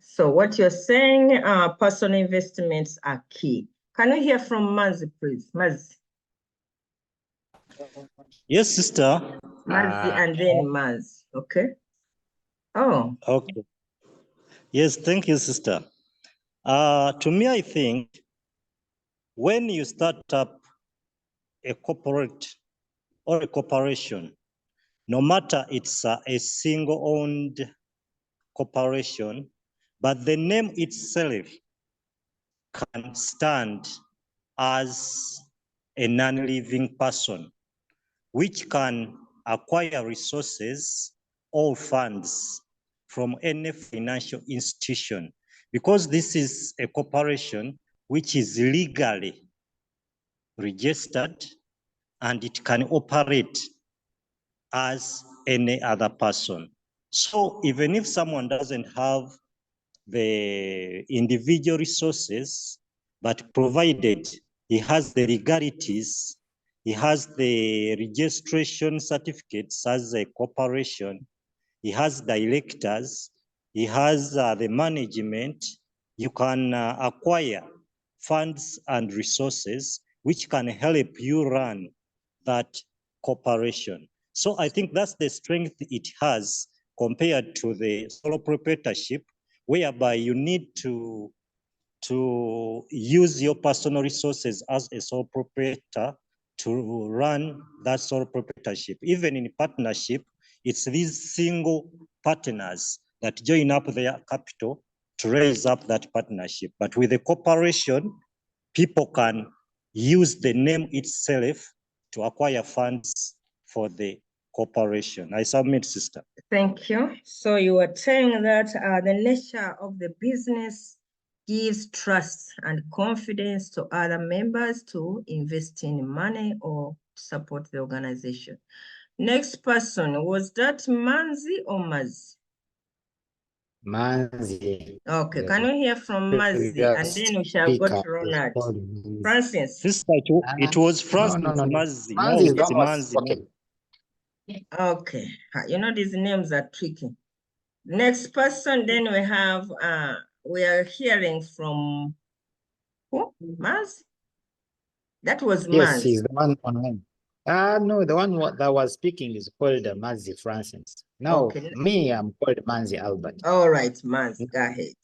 So what you're saying, personal investments are key. Can we hear from Manzi, please? Manzi. Yes, sister. Manzi and then Manzi, okay? Oh. Okay. Yes, thank you, sister. To me, I think when you start up a corporate or a corporation, no matter it's a single-owned corporation, but the name itself can stand as a non-living person, which can acquire resources or funds from any financial institution, because this is a corporation which is legally registered and it can operate as any other person. So even if someone doesn't have the individual resources, but provided he has the legalities, he has the registration certificates as a corporation, he has directors, he has the management, you can acquire funds and resources which can help you run that corporation. So I think that's the strength it has compared to the sole proprietorship, whereby you need to to use your personal resources as a sole proprietor to run that sole proprietorship. Even in partnership, it's these single partners that join up their capital to raise up that partnership. But with a corporation, people can use the name itself to acquire funds for the corporation. I submit, sister. Thank you. So you were saying that the nature of the business gives trust and confidence to other members to invest in money or support the organization. Next person, was that Manzi or Maz? Manzi. Okay, can we hear from Mazi? And then we shall go to Ronald. Francis. Sister, it was Francis Mazi. Now it's Manzi. Okay, you know these names are tricky. Next person, then we are hearing from who? Maz? That was Maz. Yes, he's the one online. No, the one that was speaking is called Manzi Francis. Now, Okay. me, I'm called Manzi Albert. All right, Maz, go ahead.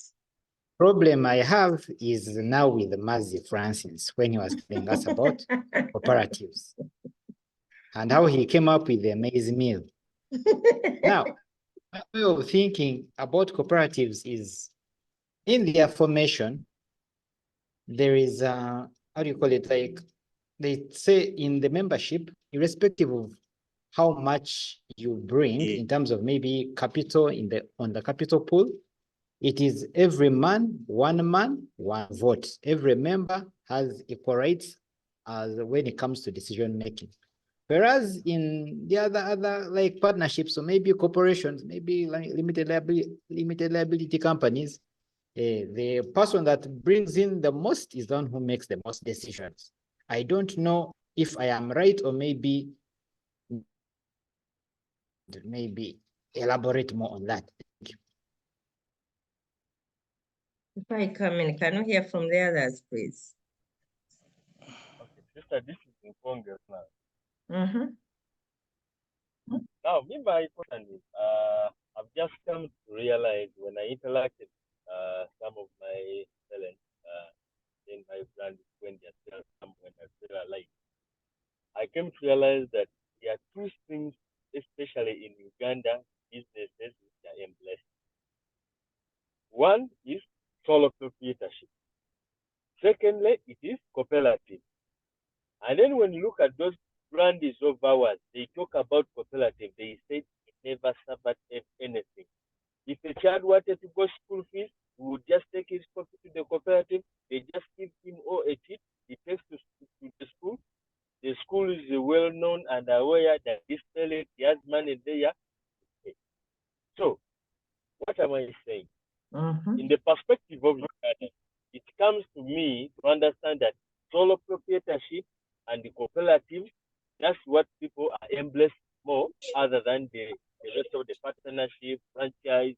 Problem I have is now with Manzi Francis when he was telling us about cooperatives and how he came up with the maize meal. Now, my way of thinking about cooperatives is in their formation, there is how do you call it? Like they say in the membership, irrespective of how much you bring in terms of maybe capital on the capital pool, it is every man, one vote. Every member has equal rights when it comes to decision making. Whereas in the other like partnerships or maybe corporations, maybe like limited liability companies, the person that brings in the most is the one who makes the most decisions. I don't know if I am right or maybe elaborate more on that. Thank you. If I come in, can you hear from the others, please? Okay, sister, this is in Congress now. Now, me, my question is, I've just come to realize when I interacted some of my talents in my brand when they're still somewhere they're still alive, I came to realize that there are two things, especially in Uganda, businesses which are emblessed. One is solo proprietorship. Secondly, it is cooperative. And then when you look at those brands of ours, they talk about cooperative. They say it never suffered anything. If a child wanted to go school fees, we would just take his copy to the cooperative. They just give him all a sheet. He takes to the school. The school is well known and aware that this parent has money there. So, what am I saying? In the perspective of Uganda, it comes to me to understand that solo proprietorship and the cooperative, that's what people are embraced more, other than the rest of the partnership, franchise,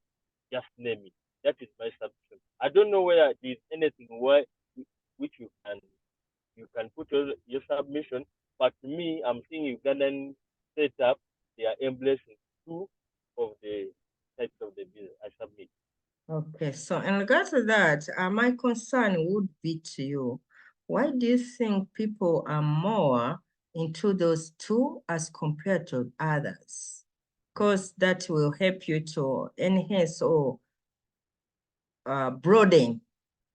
just name it. That is my submission. I don't know whether there's anything which you can put your submission, but to me, I'm seeing Ugandan setup, they are embracing two of the types of the business. I submit. Okay, so in regard to that, my concern would be to you. Why do you think people are more into those two as compared to others? Because that will help you to enhance or broaden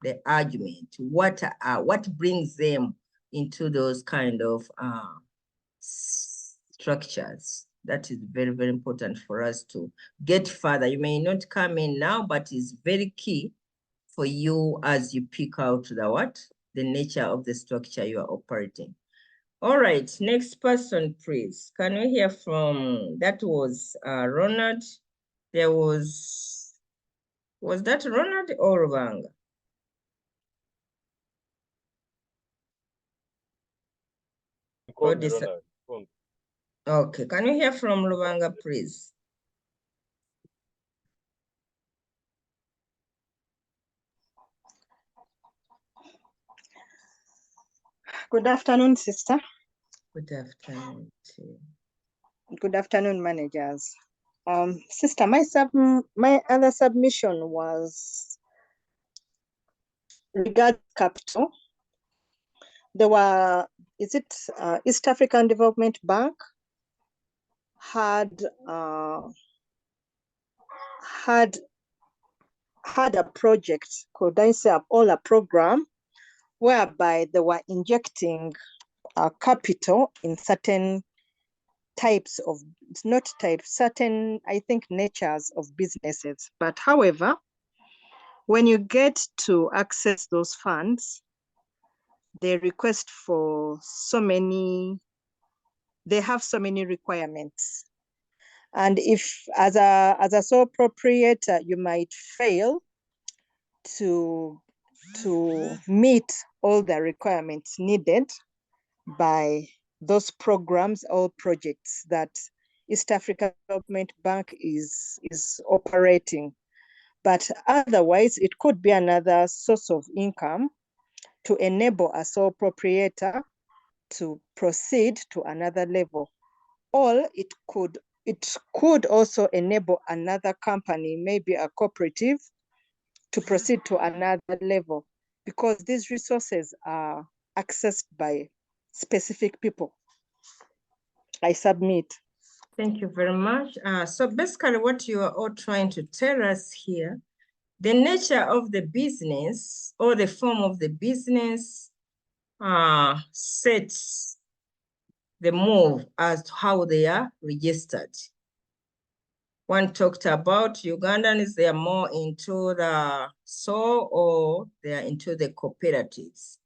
the argument. What brings them into those kind of structures? That is very, very important for us to get further. You may not come in now, but it's very key for you as you pick out the nature of the structure you are operating. All right, next person, please. Can we hear from, that was Ronald. There was that Ronald or Rubanga? Okay, can you hear from Lubanga, please? Good afternoon, sister. Good afternoon to you. Good afternoon, managers. Sister, my other submission was regarding capital, there were, is it East African Development Bank had a project called a program whereby they were injecting capital in certain types of, not types, certain, I think, natures of businesses. But however, when you get to access those funds, they request for so many, they have so many requirements. And if as a sole proprietor, you might fail to meet all the requirements needed by those programs or projects that East African Development Bank is operating. But otherwise, it could be another source of income to enable a sole proprietor to proceed to another level. Or it could also enable another company, maybe a cooperative, to proceed to another level, because these resources are accessed by specific people. I submit. Thank you very much. So basically what you are all trying to tell us here, the nature of the business or the form of the business sets the move as to how they are registered. One talked about Ugandans, they are more into the SO or they are into the cooperatives.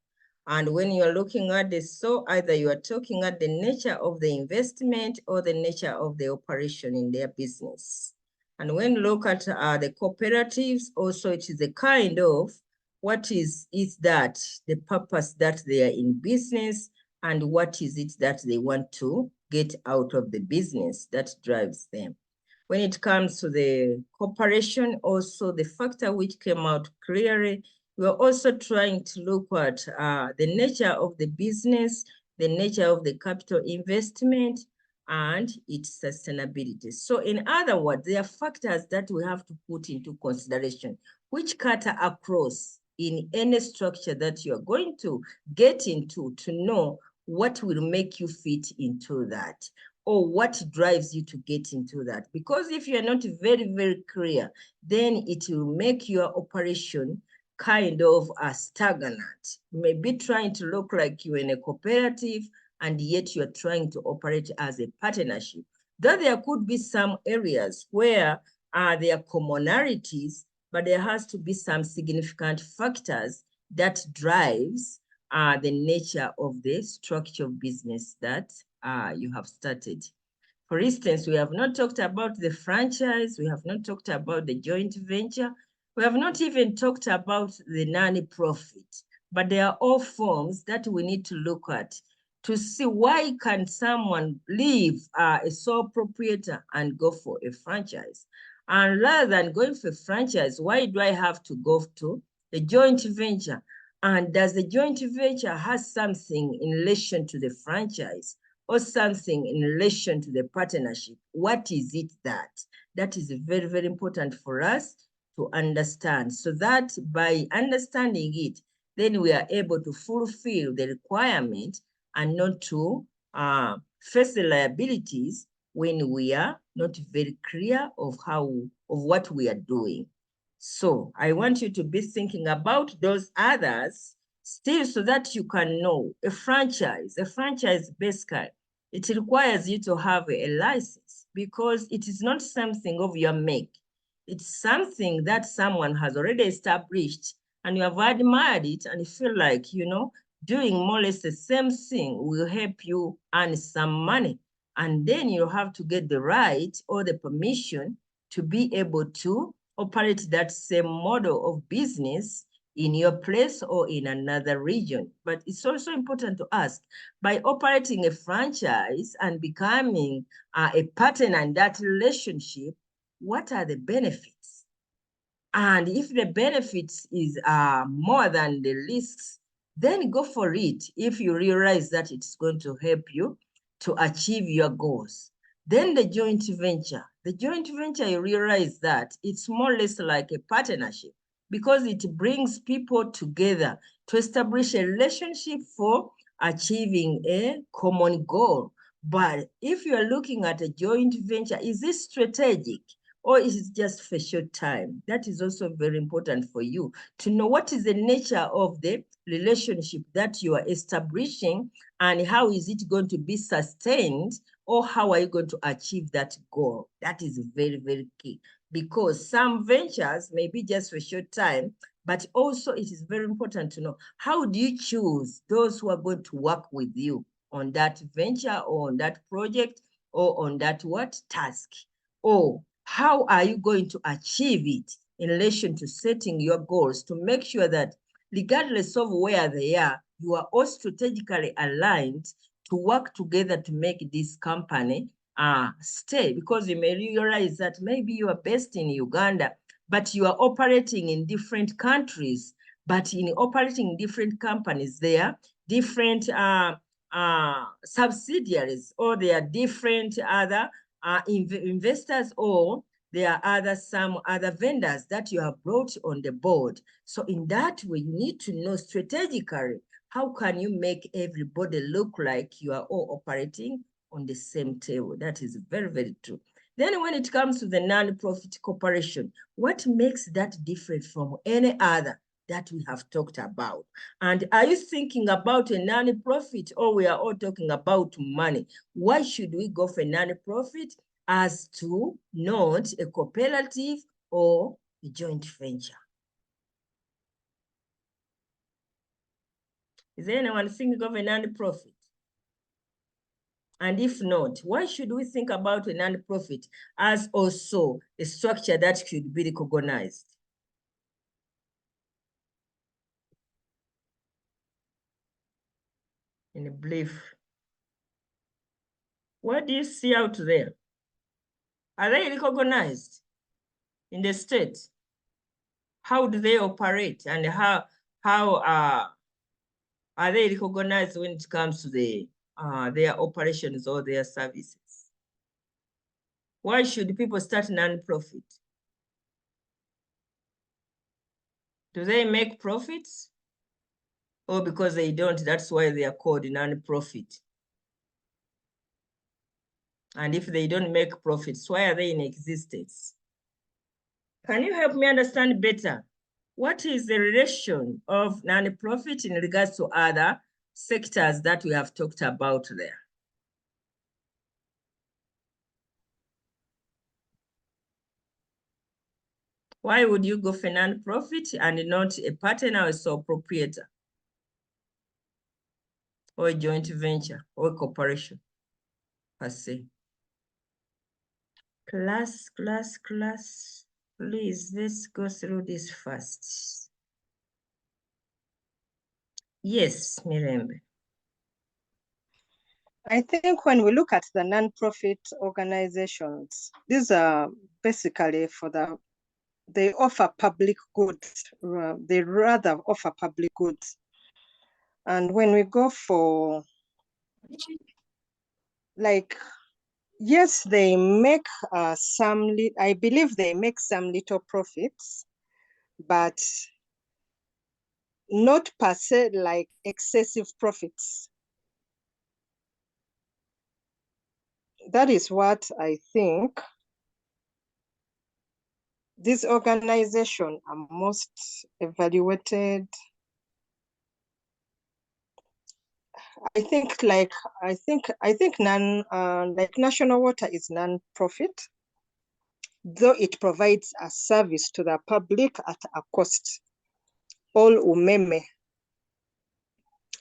And when you're looking at the SO, either you are talking at the nature of the investment or the nature of the operation in their business. And when you look at the cooperatives, also it is a kind of what is that, the purpose that they are in business, and what is it that they want to get out of the business that drives them. When it comes to the cooperation, also the factor which came out clearly, we're also trying to look at the nature of the business, the nature of the capital investment, and its sustainability. So in other words, there are factors that we have to put into consideration, which cut across in any structure that you are going to get into to know what will make you fit into that, or what drives you to get into that. Because if you're not very, very clear, then it will make your operation kind of stagnant. Maybe trying to look like you're in a cooperative and yet you're trying to operate as a partnership. Though there could be some areas where there are commonalities, but there has to be some significant factors that drives the nature of the structure of business that you have started. For instance, we have not talked about the franchise, we have not talked about the joint venture, we have not even talked about the non-profit, but they are all forms that we need to look at to see why can someone leave a sole proprietor and go for a franchise. And rather than going for a franchise, why do I have to go to a joint venture? And does the joint venture has something in relation to the franchise or something in relation to the partnership? What is it that? That is very, very important for us to understand, so that by understanding it, then we are able to fulfill the requirement and not to face the liabilities when we are not very clear of what we are doing. So I want you to be thinking about those others still, so that you can know a franchise basically, it requires you to have a license, because it is not something of your make. It's something that someone has already established and you have admired it and you feel like, you know, doing more or less the same thing will help you earn some money. And then you have to get the right or the permission to be able to operate that same model of business in your place or in another region. But it's also important to ask, by operating a franchise and becoming a partner in that relationship, what are the benefits? And if the benefits is more than the risks, then go for it if you realize that it's going to help you to achieve your goals. Then the joint venture, you realize that it's more or less like a partnership, because it brings people together to establish a relationship for achieving a common goal. But if you are looking at a joint venture, is it strategic or is it just for short time? That is also very important for you to know what is the nature of the relationship that you are establishing and how is it going to be sustained, or how are you going to achieve that goal? That is very, very key, because some ventures may be just for a short time, but also it is very important to know, how do you choose those who are going to work with you on that venture or on that project or on that task? Or how are you going to achieve it in relation to setting your goals to make sure that regardless of where they are, you are all strategically aligned to work together to make this company stay? Because you may realize that maybe you are based in Uganda, but you are operating in different countries. But in operating in different companies, there are different subsidiaries, or there are different other investors, or there are some other vendors that you have brought on the board. So in that way, you need to know strategically, how can you make everybody look like you are all operating on the same table? That is very, very true. Then when it comes to the non-profit corporation, what makes that different from any other that we have talked about? And are you thinking about a non-profit, or we are all talking about money? Why should we go for non-profit as to not a cooperative or a joint venture? Is there anyone thinking of a non-profit? And if not, why should we think about a non-profit as also a structure that should be recognized? In a brief, what do you see out there? Are they recognized in the state? How do they operate, and how are they recognized when it comes to their operations or their services? Why should people start non-profit? Do they make profits? Or because they don't, that's why they are called non-profit? And if they don't make profits, why are they in existence? Can you help me understand better? What is the relation of non-profit in regards to other sectors that we have talked about there? Why would you go for non-profit and not a partner or a sole proprietor, or a joint venture, or a corporation per se? Class, please, let's go through this fast. Yes, Mirembe. I think when we look at the non-profit organizations, these are basically they offer public goods. They rather offer public goods. And when we go for, like, yes, they make I believe they make some little profits, but not per se like excessive profits. That is what I think this organization are most evaluated. I think like National Water is non-profit, though it provides a service to the public at a cost. All umeme,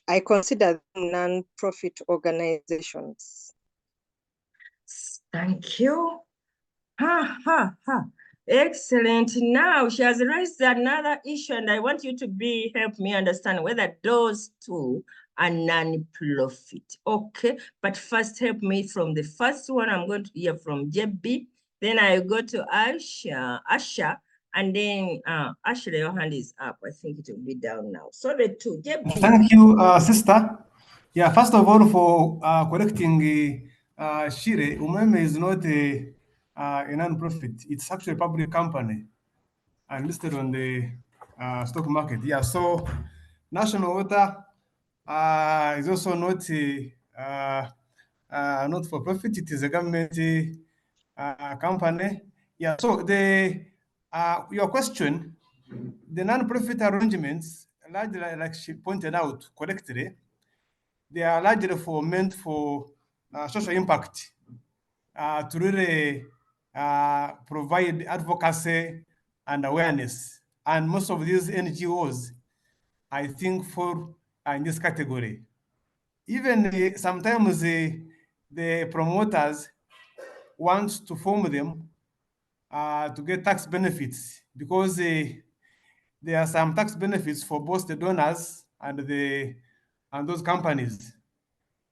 I consider them non-profit organizations. Thank you. Excellent. Now she has raised another issue, and I want you to help me understand whether those two are non-profit. Okay, but first help me from the first one. I'm going to hear from JB. Then I go to Asha, and then Asha, your hand is up. I think it will be down now. So the two, JB. Thank you, sister. Yeah, first of all, for correcting Shire, Umeme is not a non-profit. It's actually a public company and listed on the stock market. Yeah, so National Water is also not not for profit. It is a government company. Yeah. So your question, the non-profit arrangements, largely, like she pointed out correctly, they are largely meant for social impact, to really provide advocacy and awareness. And most of these NGOs, I think, fall in this category. Even sometimes the promoters want to form them to get tax benefits, because there are some tax benefits for both the donors and those companies.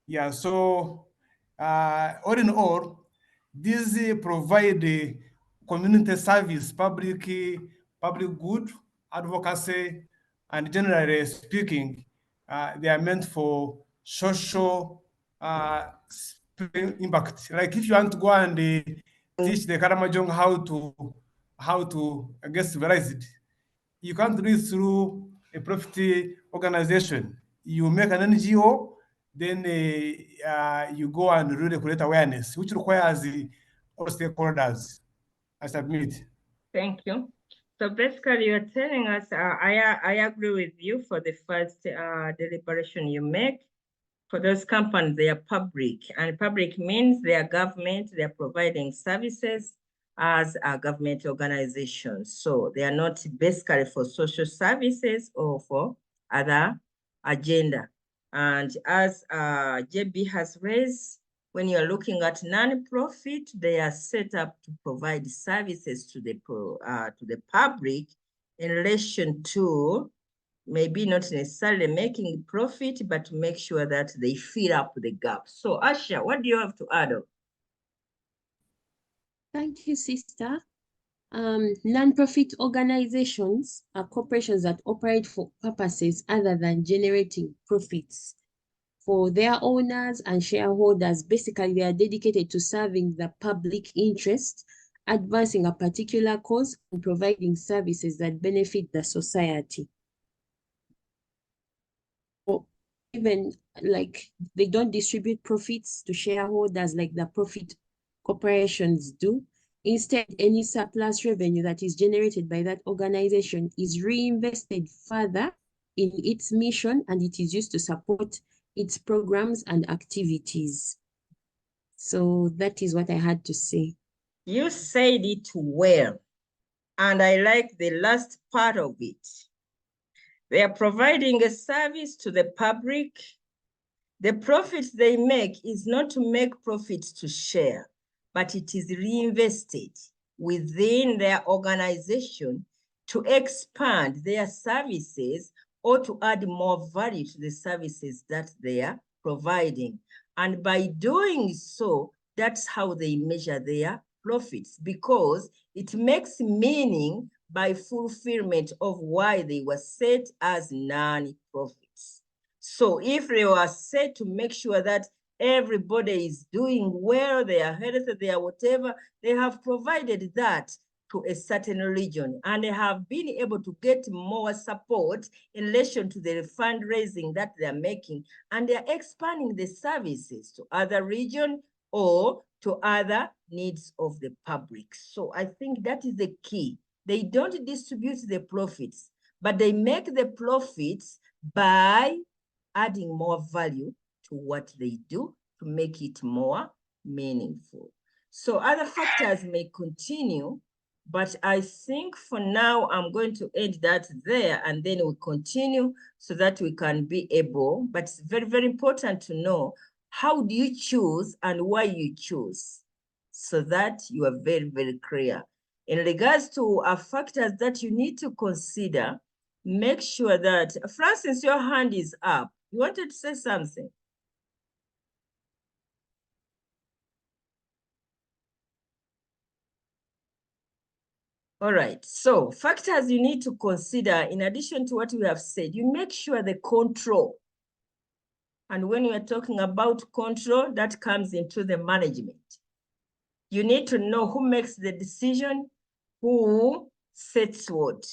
Yeah, so all in all, these provide community service, public good, advocacy, and generally speaking, they are meant for social impact. Like if you want to go and teach the Karamojong how to get civilized, you can't do it through a profit organization. You make an NGO, then you go and really create awareness, which requires all stakeholders. I submit. Thank you. So basically, you're telling us, I agree with you for the first deliberation you make. For those companies, they are public, and public means they are government, they are providing services as a government organization. So they are not basically for social services or for other agenda. And as JB has raised, when you're looking at non-profit, they are set up to provide services to the public in relation to maybe not necessarily making profit, but to make sure that they fill up the gap. So Asha, what do you have to add on? Thank you, sister. Non-profit organizations are corporations that operate for purposes other than generating profits. For their owners and shareholders, basically they are dedicated to serving the public interest, advancing a particular cause, and providing services that benefit the society. Or even like they don't distribute profits to shareholders like the profit corporations do. Instead, any surplus revenue that is generated by that organization is reinvested further in its mission, and it is used to support its programs and activities. So that is what I had to say. You said it well, and I like the last part of it. They are providing a service to the public. The profits they make is not to make profits to share, but it is reinvested within their organization to expand their services or to add more value to the services that they are providing. And by doing so, that's how they measure their profits, because it makes meaning by fulfillment of why they were set as non-profits. So if they were set to make sure that everybody is doing well, their health, their whatever, they have provided that to a certain region, and they have been able to get more support in relation to the fundraising that they are making, and they are expanding the services to other regions or to other needs of the public. So I think that is the key. They don't distribute the profits, but they make the profits by adding more value to what they do to make it more meaningful. So other factors may continue, but I think for now, I'm going to end that there, and then we'll continue so that we can be able, but it's very, very important to know how do you choose and why you choose, so that you are very, very clear. In regards to factors that you need to consider, make sure that, Francis, your hand is up. You wanted to say something? All right, so factors you need to consider in addition to what we have said, you make sure the control. And when we are talking about control, that comes into the management. You need to know who makes the decision, who sets what.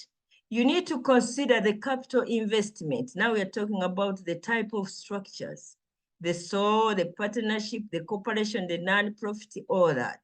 You need to consider the capital investment. Now we are talking about the type of structures, the sole, the partnership, the corporation, the non-profit, all that.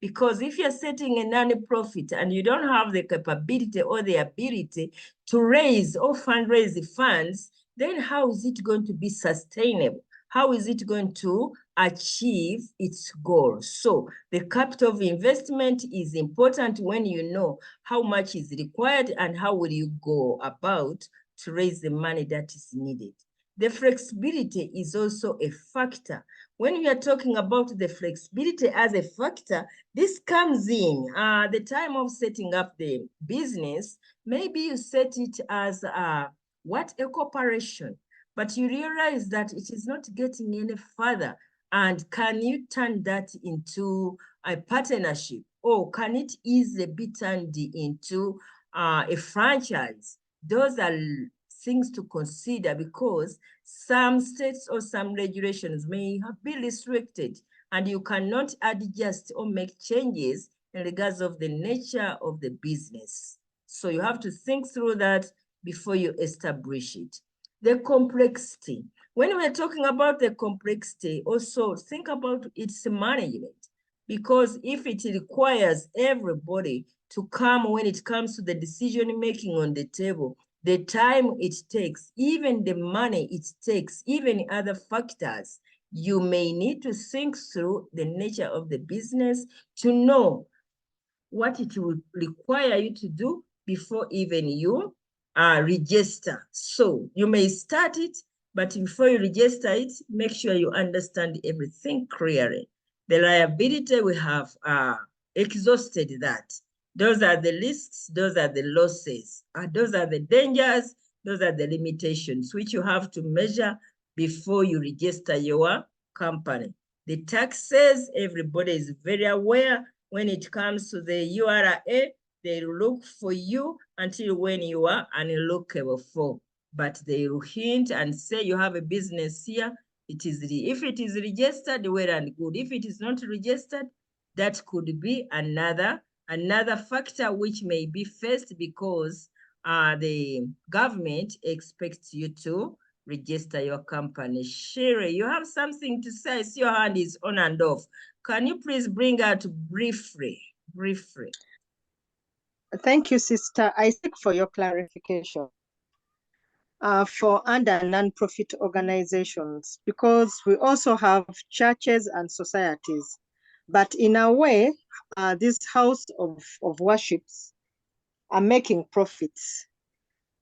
Because if you're setting a non-profit and you don't have the capability or the ability to raise or fundraise funds, then how is it going to be sustainable? How is it going to achieve its goals? So the capital of investment is important when you know how much is required and how will you go about to raise the money that is needed. The flexibility is also a factor. When we are talking about the flexibility as a factor, this comes in the time of setting up the business. Maybe you set it as a corporation, but you realize that it is not getting any further. And can you turn that into a partnership? Or can it easily be turned into a franchise? Those are things to consider, because some states or some regulations may be restricted and you cannot adjust or make changes in regards of the nature of the business. So you have to think through that before you establish it. The complexity. When we're talking about the complexity, also think about its management, because if it requires everybody to come when it comes to the decision making on the table, the time it takes, even the money it takes, even other factors, you may need to think through the nature of the business to know what it would require you to do before even you register. So you may start it, but before you register it, make sure you understand everything clearly. The liability, we have exhausted that. Those are the risks, those are the losses, those are the dangers, those are the limitations which you have to measure before you register your company. The taxes, everybody is very aware. When it comes to the URA, they look for you until when you are unlockable for. But they will hint and say you have a business here. It is if it is registered, well and good. If it is not registered, that could be another factor which may be faced, because the government expects you to register your company. Sherry, you have something to say. I see your hand is on and off. Can you please bring out briefly? Thank you, Sister. I seek for your clarification. For under non-profit organizations, because we also have churches and societies, but in a way, these house of worships are making profits,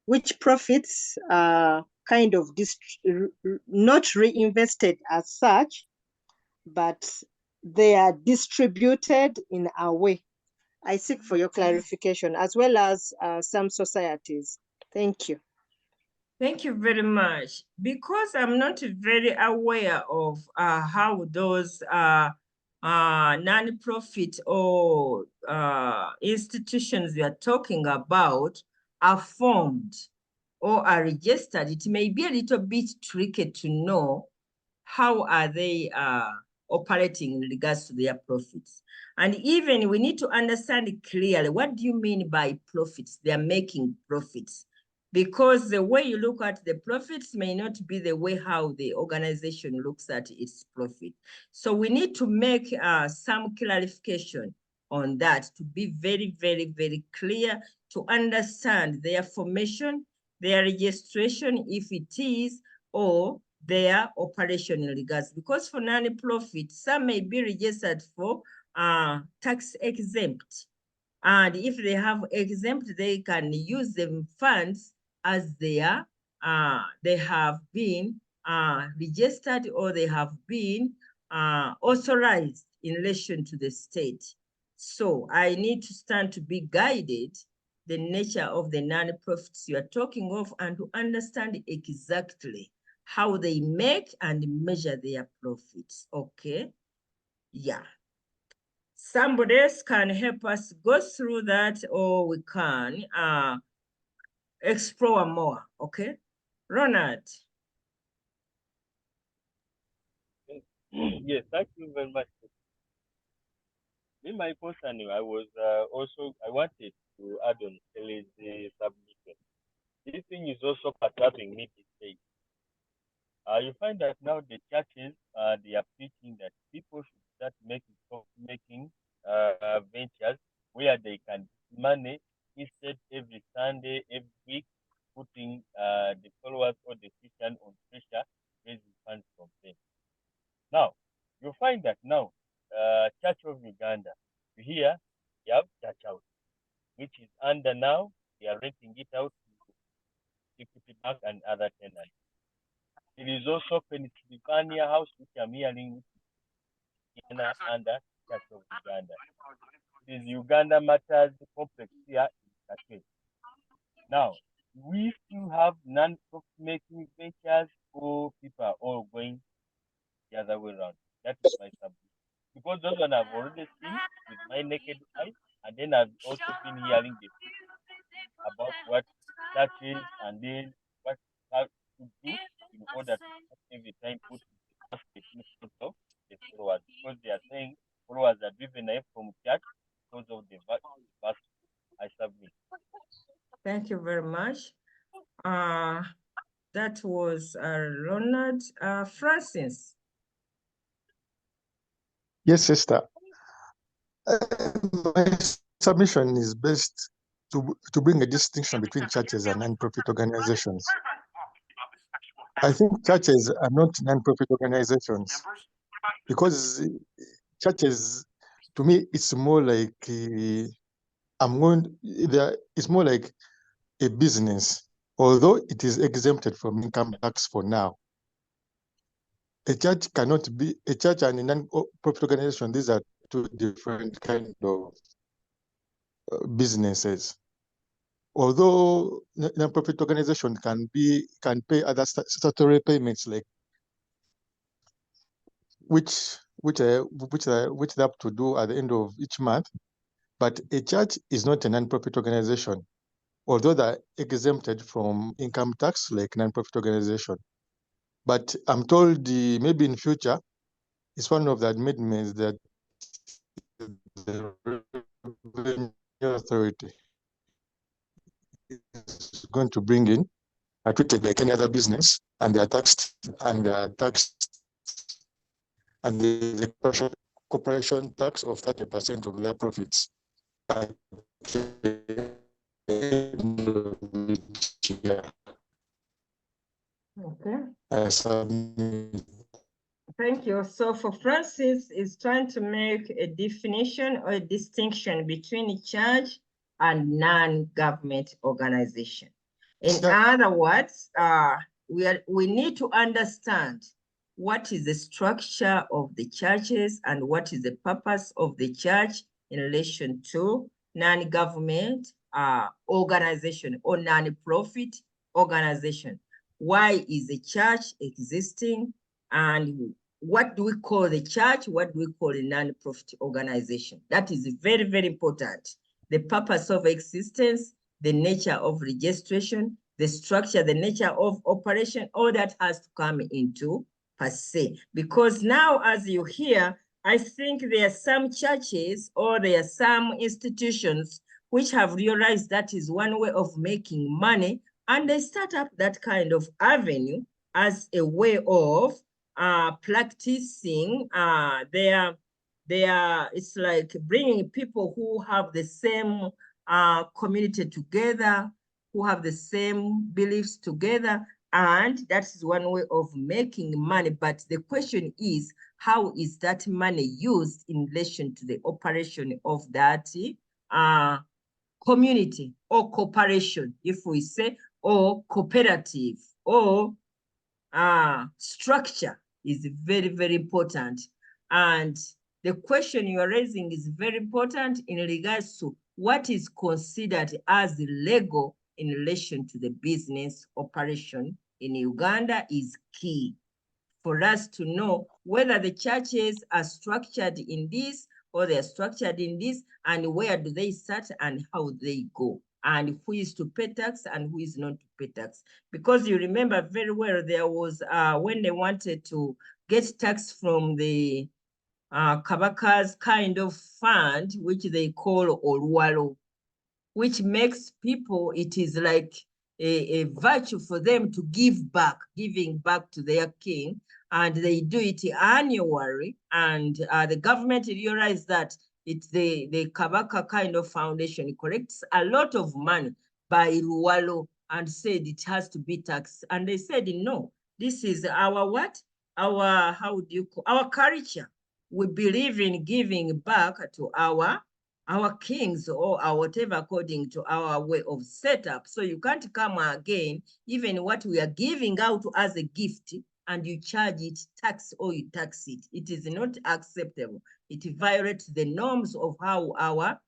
which profits are kind of not reinvested as such, but they are distributed in a way. I seek for your clarification, as well as some societies. Thank you. Thank you very much. Because I'm not very aware of how those non-profit or institutions we are talking about are formed or are registered, it may be a little bit tricky to know how are they operating in regards to their profits. And even we need to understand clearly, what do you mean by profits? They are making profits. Because the way you look at the profits may not be the way how the organization looks at its profit. So we need to make some clarification on that to be very, very, very clear, to understand their formation, their registration, if it is, or their operation in regards. Because for non-profit, some may be registered for tax exempt. And if they have exempt, they can use the funds as they have been registered, or they have been authorized in relation to the state. So I need to stand to be guided the nature of the non-profits you are talking of, and to understand exactly how they make and measure their profits. Okay, yeah. Somebody else can help us go through that, or we can explore more. Okay, Ronald. Yes, thank you very much. In my concern, I wanted to add on Kelly's submission. having me these days. You find that now the churches they are preaching that people should start making ventures where they can money instead every Sunday, every week, putting the followers or the Christian on pressure, raising funds from them. Now, you find that now, Church of Uganda, here you have Church House, which is under now, they are renting it out to Equity Bank and other tenants. There is also Pennsylvania House, which I'm hearing, which is under Church of Uganda. It is Uganda Matters Complex here in Kate. Now, we still have non-profit making ventures, or people are all going the other way around. That is my subject. Because those one I've already seen with my naked eye, and then I've also been hearing the about what that is, and then what how to do in order to every time put the basket in front of the followers, because they are saying followers are driven away from church because of the verse I submit. Thank you very much. That was Ronald. Francis. Yes, sister. My submission is best to bring a distinction between churches and non-profit organizations. I think churches are not non-profit organizations because churches, to me, it's more like it's more like a business, although it is exempted from income tax for now. A church cannot be a church and a non-profit organization. These are two different kind of businesses. Although non-profit organization can pay other statutory payments like which they have to do at the end of each month, but a church is not a non-profit organization, although they're exempted from income tax like non-profit organization. But I'm told maybe in future, it's one of the amendments that the Revenue Authority is going to bring in, are treated like any other business, and they are taxed, and the corporation tax of 30% of their profits. Okay. Thank you. So for Francis, is trying to make a definition or a distinction between a church and non-government organization. In other words, we need to understand what is the structure of the churches and what is the purpose of the church in relation to non-government organization or non-profit organization. Why is the church existing, and what do we call the church? What do we call a non-profit organization? That is very, very important. The purpose of existence, the nature of registration, the structure, the nature of operation, all that has to come into per se. Because now, as you hear, I think there are some churches or there are some institutions which have realized that is one way of making money, and they start up that kind of avenue as a way of practicing it's like bringing people who have the same community together, who have the same beliefs together, and that is one way of making money. But the question is, how is that money used in relation to the operation of that community or corporation, if we say, or cooperative or structure is very, very important. And the question you are raising is very important in regards to what is considered as legal in relation to the business operation in Uganda is key for us to know whether the churches are structured in this or they are structured in this, and where do they start and how they go, and who is to pay tax and who is not to pay tax. Because you remember very well, there was when they wanted to get tax from the Kabaka's kind of fund, which they call Oluwalo, which makes people, it is like a virtue for them to give back, giving back to their king, and they do it annually. And the government realized that it's the Kabaka kind of foundation. It collects a lot of money by Luwalo and said it has to be taxed. And they said, no, this is our what? Our, how do you call, our culture. We believe in giving back to our kings or our whatever according to our way of setup. So you can't come again, even what we are giving out as a gift, and you charge it tax or you tax it. It is not acceptable. It violates the norms of how our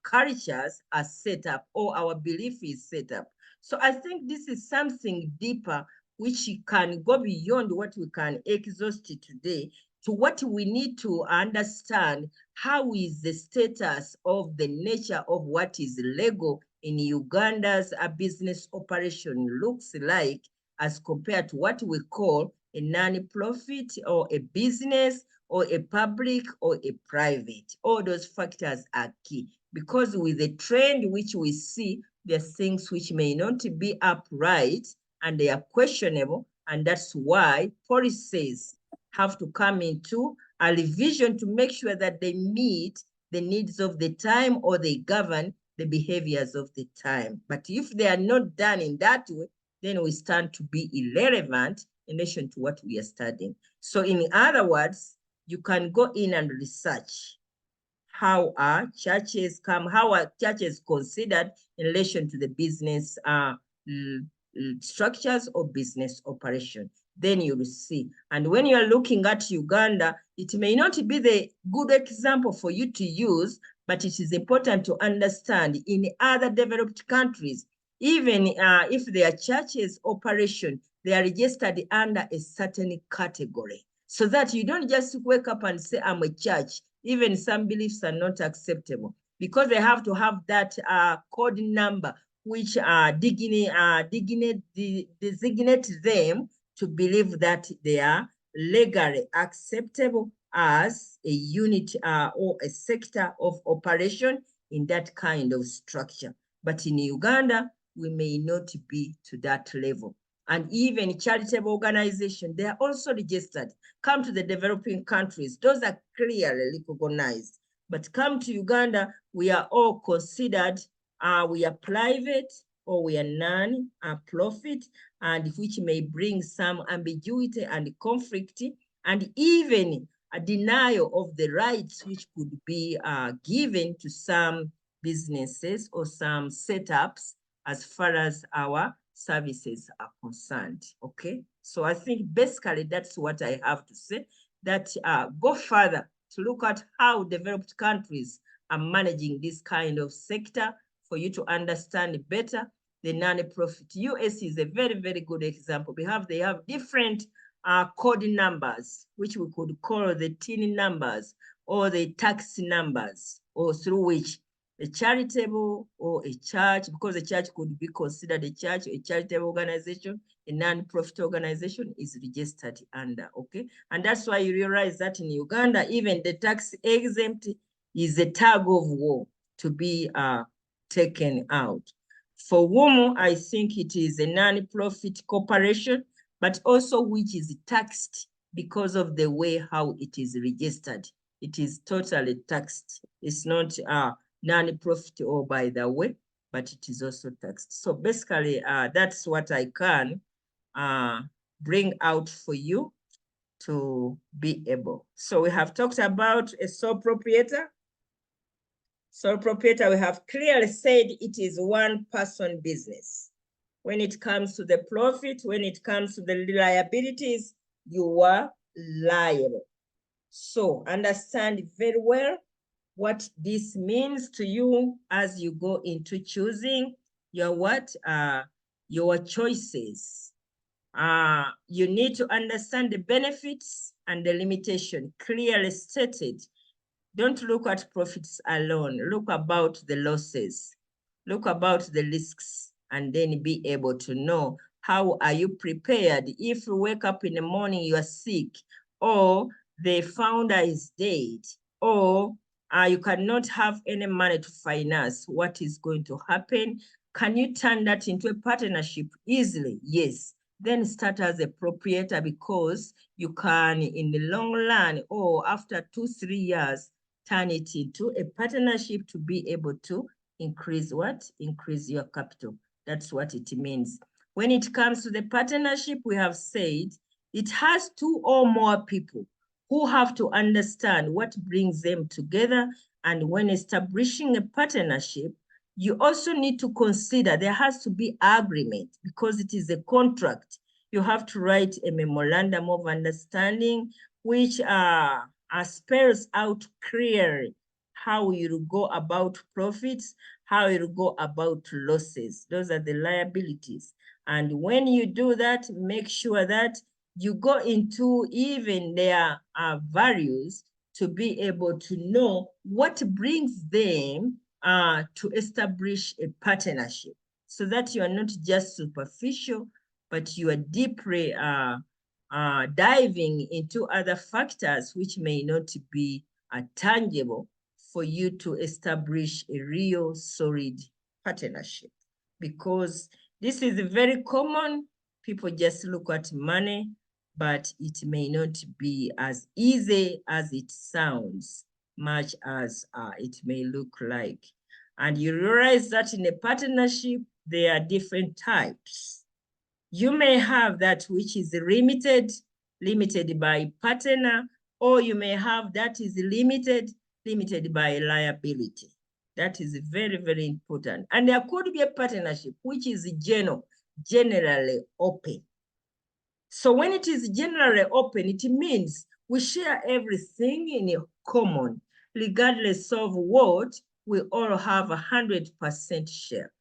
cultures are set up or our belief is set up. So I think this is something deeper which can go beyond what we can exhaust today to what we need to understand. How is the status of the nature of what is legal in Uganda's business operation looks like as compared to what we call a non-profit or a business or a public or a private. All those factors are key, because with the trend which we see, there are things which may not be upright and they are questionable, and that's why policies have to come into a revision to make sure that they meet the needs of the time or they govern the behaviors of the time. But if they are not done in that way, then we stand to be irrelevant in relation to what we are studying. So in other words, you can go in and research how are churches how are churches considered in relation to the business structures or business operation. Then you will see. And when you are looking at Uganda, it may not be the good example for you to use, but it is important to understand in other developed countries, even if their churches operation, they are registered under a certain category, so that you don't just wake up and say, I'm a church. Even some beliefs are not acceptable because they have to have that code number, which designate them to believe that they are legally acceptable as a unit or a sector of operation in that kind of structure. But in Uganda, we may not be to that level. And even charitable organizations, they are also registered. Come to the developing countries, those are clearly recognized. But come to Uganda, we are all considered, we are private or we are non-profit, and which may bring some ambiguity and conflict, and even a denial of the rights which could be given to some businesses or some setups as far as our services are concerned. Okay, so I think basically that's what I have to say, that go further to look at how developed countries are managing this kind of sector for you to understand better the non-profit. US is a very, very good example. They have different code numbers, which we could call the TIN numbers or the tax numbers, or through which a charitable or a church, because a church could be considered a church, a charitable organization, a non-profit organization is registered under, okay? And that's why you realize that in Uganda, even the tax exempt is a tug of war to be taken out. For WUMU, I think it is a non-profit corporation, but also which is taxed because of the way how it is registered. It is totally taxed. It's not non-profit or by the way, but it is also taxed. So basically, that's what I can bring out for you to be able. So we have talked about a sole proprietor. Sole proprietor, we have clearly said it is one person business. When it comes to the profit, when it comes to the liabilities, you are liable. So understand very well what this means to you as you go into choosing your your choices. You need to understand the benefits and the limitation clearly stated. Don't look at profits alone. Look about the losses. Look about the risks, and then be able to know how are you prepared if you wake up in the morning, you are sick, or the founder is dead, or you cannot have any money to finance. What is going to happen? Can you turn that into a partnership easily? Yes. Then start as a proprietor, because you can, in the long run, or after 2-3 years, turn it into a partnership to be able to increase what? Increase your capital. That's what it means. When it comes to the partnership, we have said it has 2 or more people who have to understand what brings them together. And when establishing a partnership, you also need to consider there has to be agreement, because it is a contract. You have to write a memorandum of understanding, which spells out clearly how you go about profits, how you go about losses. Those are the liabilities. And when you do that, make sure that you go into even their values to be able to know what brings them to establish a partnership, so that you are not just superficial, but you are deeply diving into other factors which may not be tangible for you to establish a real solid partnership. Because this is very common. People just look at money, but it may not be as easy as it sounds, much as it may look like. And you realize that in a partnership, there are different types. You may have that which is limited by partner, or you may have that is limited by liability. That is very, very important. And there could be a partnership which is generally open. So when it is generally open, it means we share everything in common, regardless of what, we all have 100% share.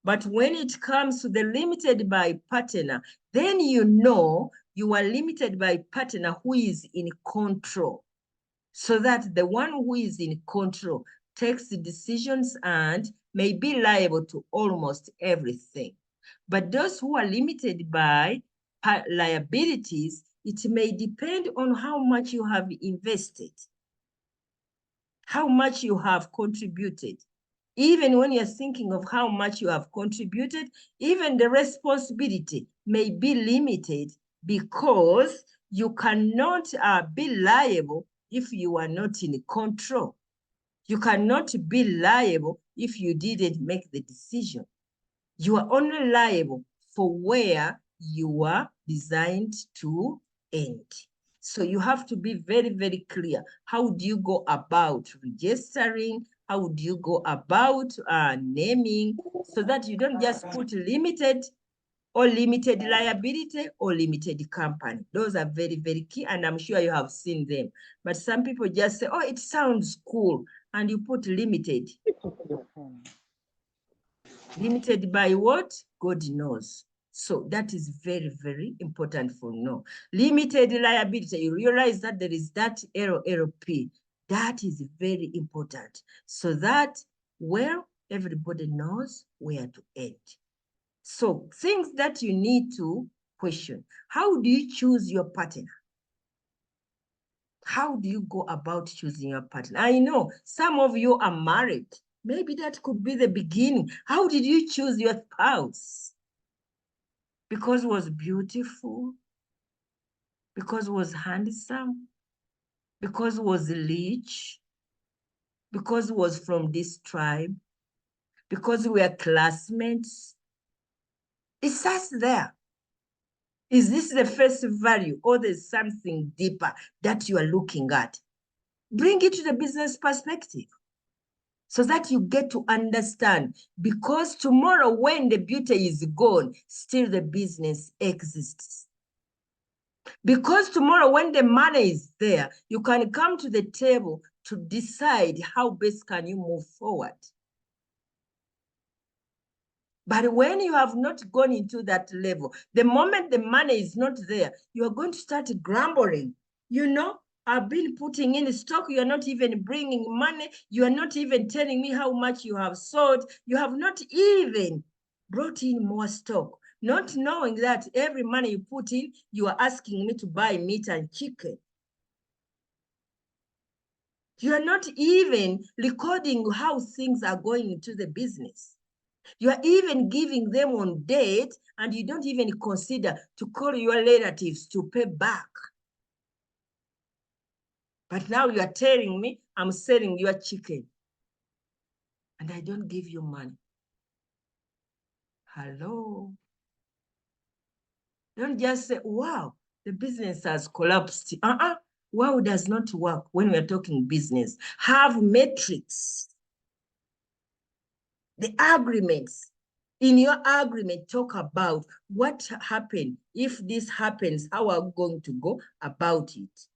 But when it comes to the limited by partner, then you know you are limited by partner who is in control, so that the one who is in control takes the decisions and may be liable to almost everything. But those who are limited by liabilities, it may depend on how much you have invested, how much you have contributed. Even when you're thinking of how much you have contributed, even the responsibility may be limited, because you cannot be liable if you are not in control. You cannot be liable if you didn't make the decision. You are only liable for where you are designed to end. So you have to be very, very clear. How do you go about registering? How do you go about naming, so that you don't just put limited or limited liability or limited company? Those are very, very key, and I'm sure you have seen them. But some people just say, oh, it sounds cool, and you put limited. Limited by what? God knows. So that is very, very important for no. Limited liability, you realize that there is that LLP. That is very important, so that, well, everybody knows where to end. So things that you need to question. How do you choose your partner? How do you go about choosing your partner? I know some of you are married. Maybe that could be the beginning. How did you choose your spouse? Because it was beautiful? Because it was handsome? Because it was rich? Because it was from this tribe? Because we are classmates? It starts there. Is this the first value, or there's something deeper that you are looking at? Bring it to the business perspective, so that you get to understand, because tomorrow when the beauty is gone, still the business exists. Because tomorrow when the money is there, you can come to the table to decide how best can you move forward. But when you have not gone into that level, the moment the money is not there, you are going to start grumbling. You know, I've been putting in stock, you are not even bringing money, you are not even telling me how much you have sold, you have not even brought in more stock, not knowing that every money you put in, you are asking me to buy meat and chicken. You are not even recording how things are going into the business. You are even giving them on debt, and you don't even consider to call your relatives to pay back. But now you are telling me I'm selling your chicken and I don't give you money. Hello? Don't just say, wow, the business has collapsed. Wow does not work when we're talking business. Have metrics. The agreements. In your agreement, talk about what happened. If this happens, how are we going to go about it?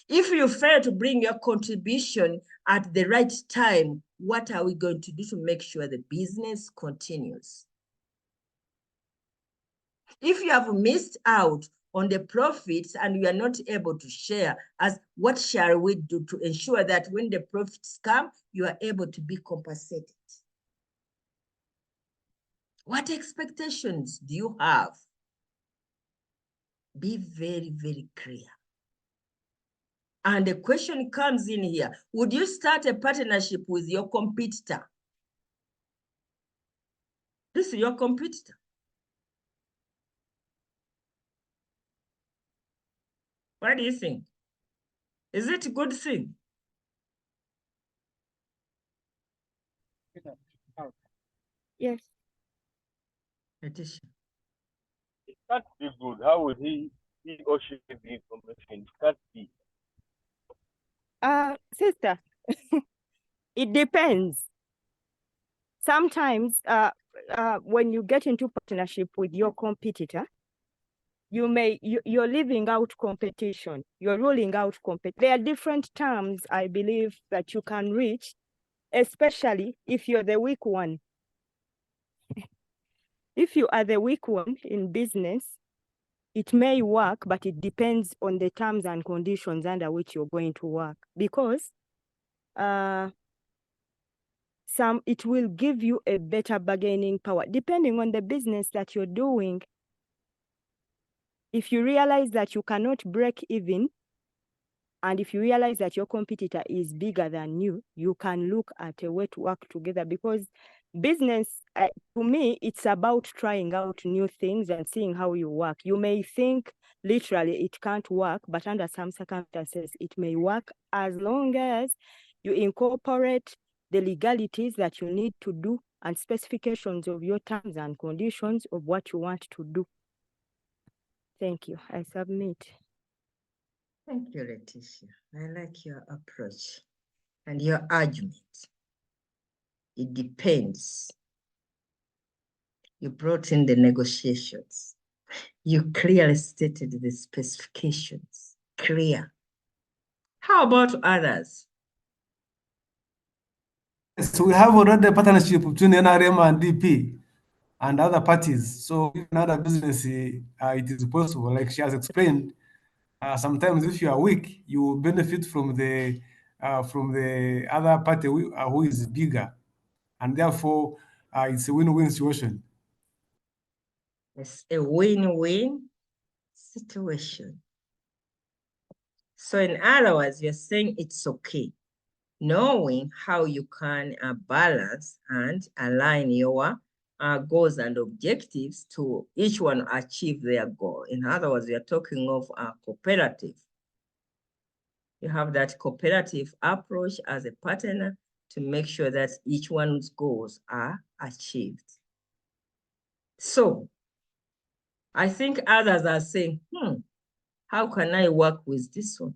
If you fail to bring your contribution at the right time, what are we going to do to make sure the business continues? If you have missed out on the profits and you are not able to share, as what shall we do to ensure that when the profits come, you are able to be compensated? What expectations do you have? Be very, very clear. And the question comes in here, would you start a partnership with your competitor? This is your competitor. What do you think? Is it a good thing? Yes. Letitia. It can't be good. How would he or she get the information? It can't be. Sister, it depends. Sometimes when you get into partnership with your competitor, you're leaving out competition. You're ruling out competition. There are different terms, I believe, that you can reach, especially if you're the weak one. If you are the weak one in business, it may work, but it depends on the terms and conditions under which you're going to work, because it will give you a better bargaining power depending on the business that you're doing. If you realize that you cannot break even, and if you realize that your competitor is bigger than you, you can look at a way to work together, because business, to me, it's about trying out new things and seeing how you work. You may think literally it can't work, but under some circumstances, it may work as long as you incorporate the legalities that you need to do and specifications of your terms and conditions of what you want to do. Thank you. I submit. Thank you, Letitia. I like your approach and your argument. It depends. You brought in the negotiations. You clearly stated the specifications. Clear. How about others? So we have already a partnership between NRM and DP and other parties. So in other business, it is possible. Like she has explained, sometimes if you are weak, you will benefit from the other party who is bigger, and therefore it's a win-win situation. It's a win-win situation. So in other words, you're saying it's okay, knowing how you can balance and align your goals and objectives to each one achieve their goal. In other words, we are talking of a cooperative. You have that cooperative approach as a partner to make sure that each one's goals are achieved. So I think others are saying, how can I work with this one?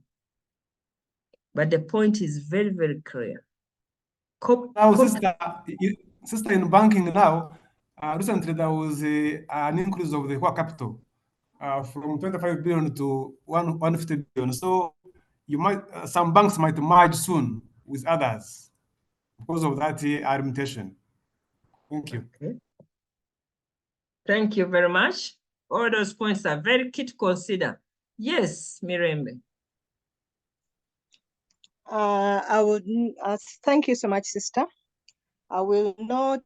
But the point is very, very clear. Now, sister, in banking now, recently there was an increase of the core capital from 25 billion to 150 billion. So you might some banks might merge soon with others because of that argumentation. Thank you. Okay. Thank you very much. All those points are very key to consider. Yes, Mirembe. I would thank you so much, sister. I will not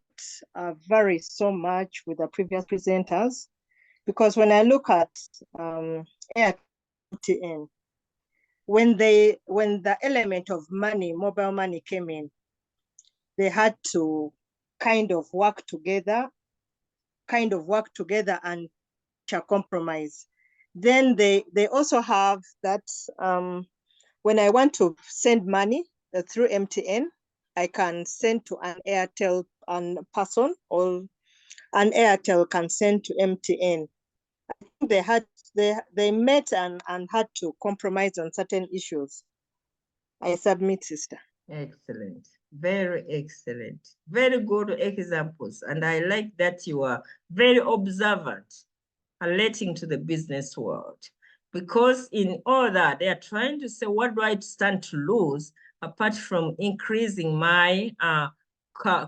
vary so much with the previous presenters, because when I look at AirTN, when the element of money, mobile money came in, they had to kind of work together and reach a compromise. Then they also have that when I want to send money through MTN, I can send to an Airtel person, or an Airtel can send to MTN. I think they met and had to compromise on certain issues. I submit, sister. Excellent. Very excellent. Very good examples. And I like that you are very observant, relating to the business world. Because in all that, they are trying to say, what do I stand to lose apart from increasing my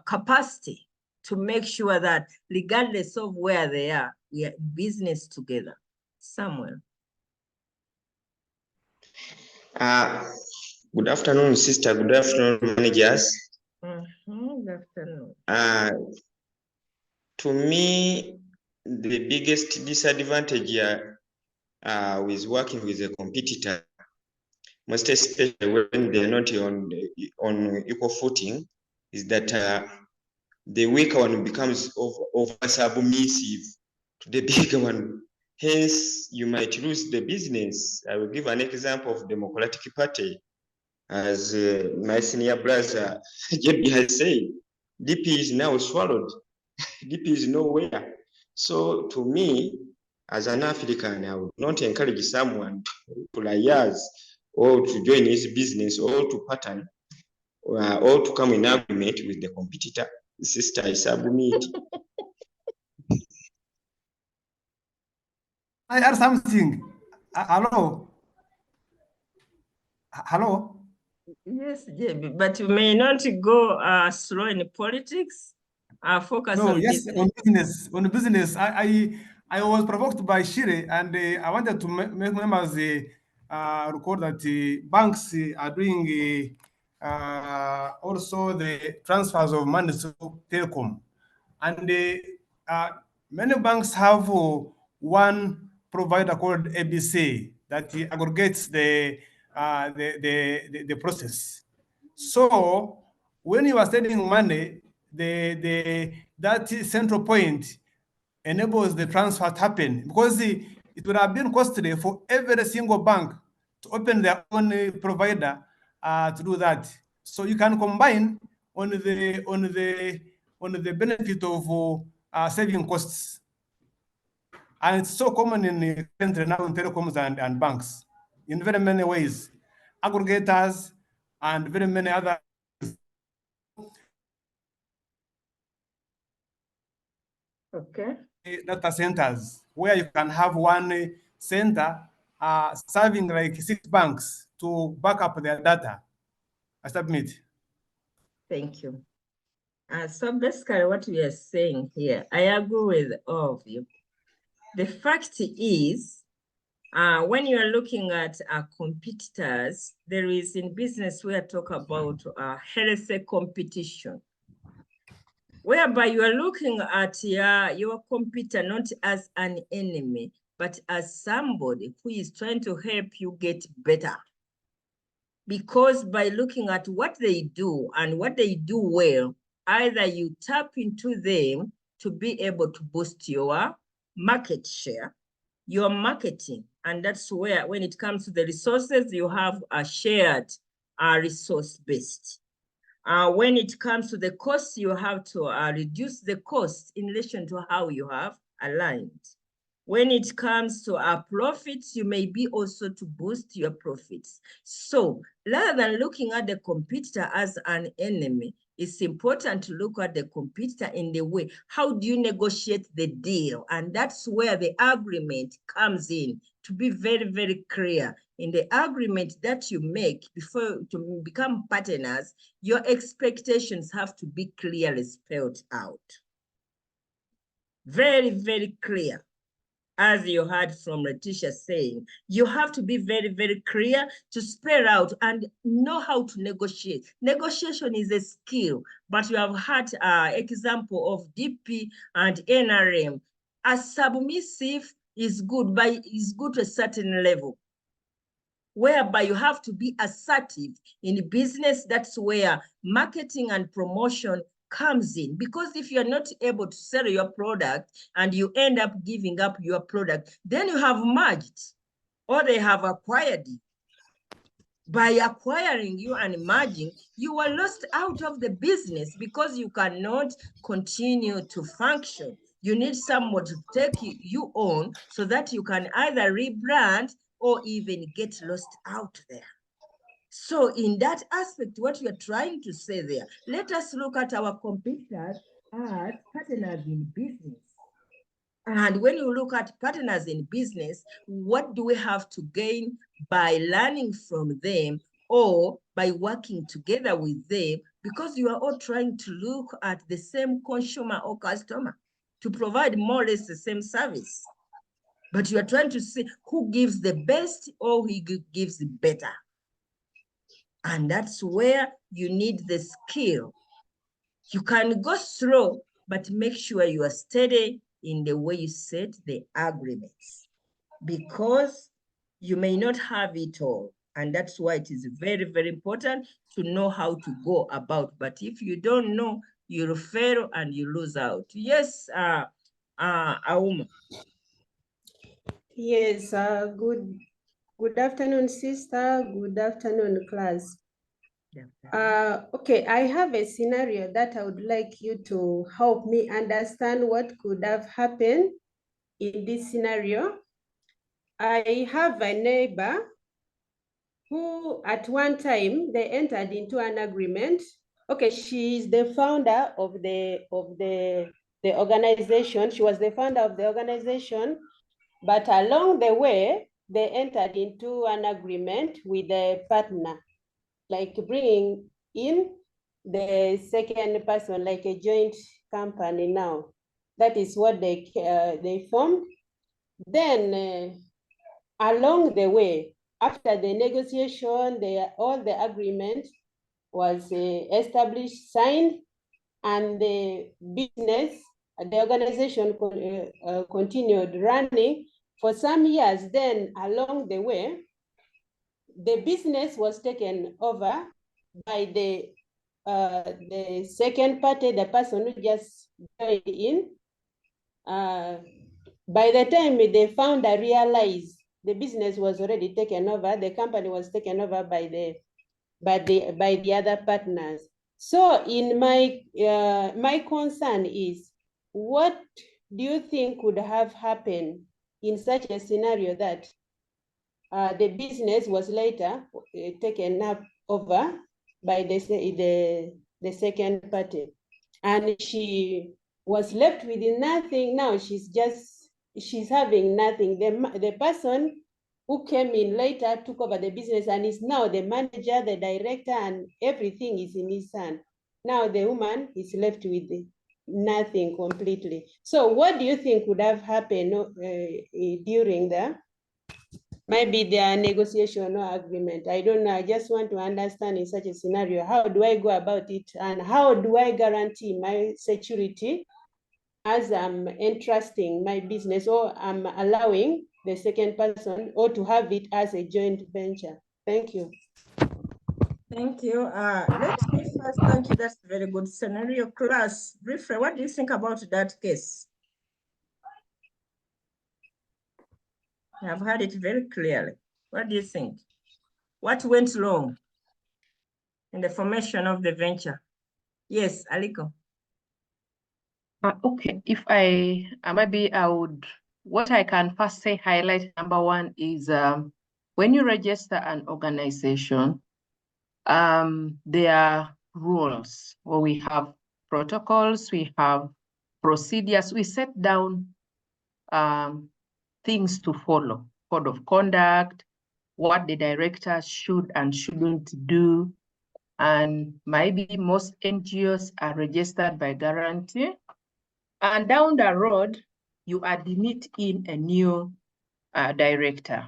capacity to make sure that regardless of where they are, we are in business together. Samuel. Good afternoon, sister. Good afternoon, managers. Good afternoon. To me, the biggest disadvantage here with working with a competitor, most especially when they're not on equal footing, is that the weaker one becomes over submissive to the bigger one. Hence, you might lose the business. I will give an example of Democratic Party. As my senior brother JB has said, DP is now swallowed. DP is nowhere. So to me, as an African, I would not encourage someone to liars or to join his business or to pattern or to come in agreement with the competitor. Sister, I submit. I add something. Hello. Hello. Yes, JB, but you may not go slow in politics. Focus No, on yes, business. on business. On business, I was provoked by Shire, and I wanted to make members record that banks are doing also the transfers of money to telecom, and many banks have one provider called ABC that aggregates the process. So when you are sending money, that central point enables the transfer to happen, because it would have been costly for every single bank to open their own provider to do that. So you can combine on the benefit of saving costs. And it's so common in the country now in telecoms and banks in very many ways. Aggregators and very many other data centers where you can have one center serving like 6 banks to back up their data. I submit. Thank you. So basically what we are saying here, I agree with all of you. The fact is, when you are looking at competitors, there is in business we are talking about healthy competition, whereby you are looking at your competitor not as an enemy, but as somebody who is trying to help you get better. Because by looking at what they do and what they do well, either you tap into them to be able to boost your market share, your marketing. And that's where, when it comes to the resources, you have a shared resource-based. When it comes to the cost, you have to reduce the cost in relation to how you have aligned. When it comes to profits, you may be also to boost your profits. So rather than looking at the competitor as an enemy, it's important to look at the competitor in the way, how do you negotiate the deal? And that's where the agreement comes in, to be very, very clear. In the agreement that you make before to become partners, your expectations have to be clearly spelled out. Very, very clear. As you heard from Letitia saying, you have to be very, very clear to spell out and know how to negotiate. Negotiation is a skill, but you have had an example of DP and NRM. A submissive is good, but is good to a certain level, whereby you have to be assertive in business. That's where marketing and promotion comes in, because if you're not able to sell your product and you end up giving up your product, then you have merged or they have acquired you. By acquiring you and merging, you are lost out of the business because you cannot continue to function. You need someone to take you on so that you can either rebrand or even get lost out there. So in that aspect, what you're trying to say there, let us look at our competitors as partners in business. And when you look at partners in business, what do we have to gain by learning from them or by working together with them? Because you are all trying to look at the same consumer or customer to provide more or less the same service. But you are trying to see who gives the best or who gives better. And that's where you need the skill. You can go slow, but make sure you are steady in the way you set the agreements, because you may not have it all. And that's why it is very, very important to know how to go about. But if you don't know, you'll fail and you lose out. Yes, Auma. Yes, good afternoon, sister. Good afternoon, class. Okay, I have a scenario that I would like you to help me understand what could have happened in this scenario. I have a neighbor who at one time they entered into an agreement. Okay, she is the founder of the organization. She was the founder of the organization, but along the way, they entered into an agreement with a partner, like bringing in the second person, like a joint company now. That is what they formed. Then along the way, after the negotiation, all the agreement was established, signed, and the business, the organization continued running for some years. Then along the way, the business was taken over by the second party, the person who just joined in. By the time the founder realized the business was already taken over, the company was taken over by the other partners. So in my concern is, what do you think would have happened in such a scenario that the business was later taken up over by the second party, and she was left with nothing? Now she's having nothing. The person who came in later took over the business and is now the manager, the director, and everything is in his hand. Now the woman is left with nothing completely. So what do you think would have happened during maybe their negotiation or agreement? I don't know. I just want to understand in such a scenario, how do I go about it, and how do I guarantee my security as I'm entrusting my business, or I'm allowing the second person, or to have it as a joint venture? Thank you. Thank you. Let me first thank you. That's a very good scenario. Class, briefly, what do you think about that case? I've heard it very clearly. What do you think? What went wrong in the formation of the venture? Yes, Aliko. Okay, if maybe I would, what I can first say, highlight number one is when you register an organization, there are rules, or we have protocols, we have procedures, we set down things to follow, code of conduct, what the directors should and shouldn't do. And maybe most NGOs are registered by guarantee. And down the road, you admit in a new director.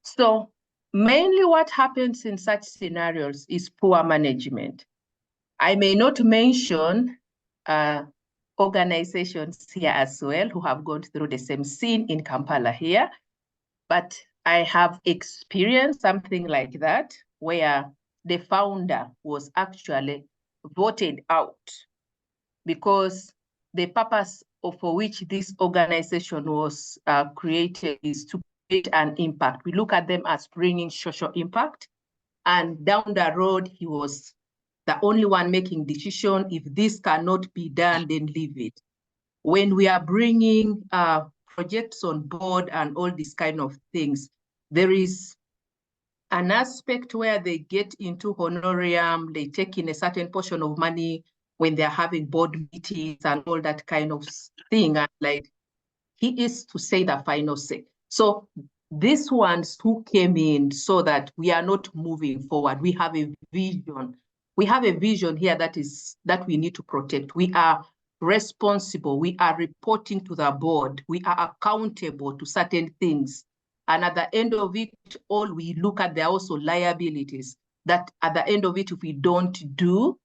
So mainly what happens in such scenarios is poor management. I may not mention organizations here as well who have gone through the same scene in Kampala here, but I have experienced something like that, where the founder was actually voted out because the purpose for which this organization was created is to create an impact. We look at them as bringing social impact, and down the road, he was the only one making decision. If this cannot be done, then leave it. When we are bringing projects on board and all these kind of things, there is an aspect where they get into honorarium, they take in a certain portion of money when they're having board meetings and all that kind of thing. And like, he is to say the final say. So these ones who came in so that we are not moving forward, we have a vision. We have a vision here that we need to protect. We are responsible. We are reporting to the board. We are accountable to certain things. And at the end of it all, we look at there are also liabilities that at the end of it, if we don't do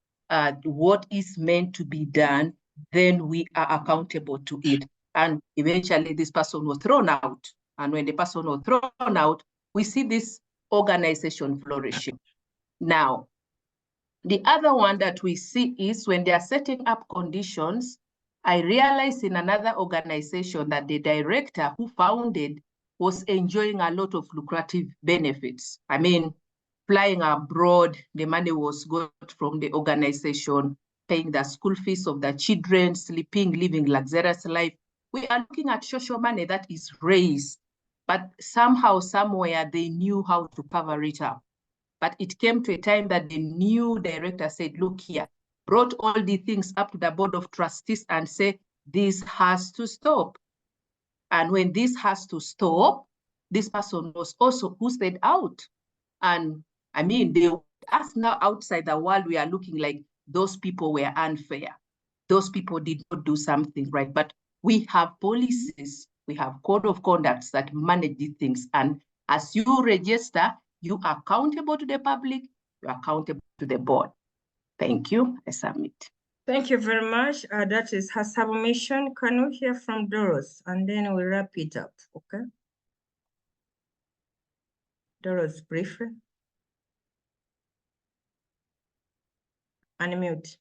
what is meant to be done, then we are accountable to it. And eventually this person was thrown out. And when the person was thrown out, we see this organization flourishing. Now, the other one that we see is when they are setting up conditions. I realized in another organization that the director who founded was enjoying a lot of lucrative benefits. I mean, flying abroad, the money was got from the organization, paying the school fees of the children, sleeping, living luxurious life. We are looking at social money that is raised, but somehow, somewhere, they knew how to cover it up. But it came to a time that the new director said, look here, brought all the things up to the board of trustees and said, this has to stop. And when this has to stop, this person was also boosted out. And I mean, us now outside the world, we are looking like those people were unfair. Those people did not do something right. But we have policies, we have code of conducts that manage these things. And as you register, you are accountable to the public, you are accountable to the board. Thank you. I submit. Thank you very much. That is her submission. Can we hear from Doris? And then we'll wrap it up, okay? Doris, briefly. Unmute.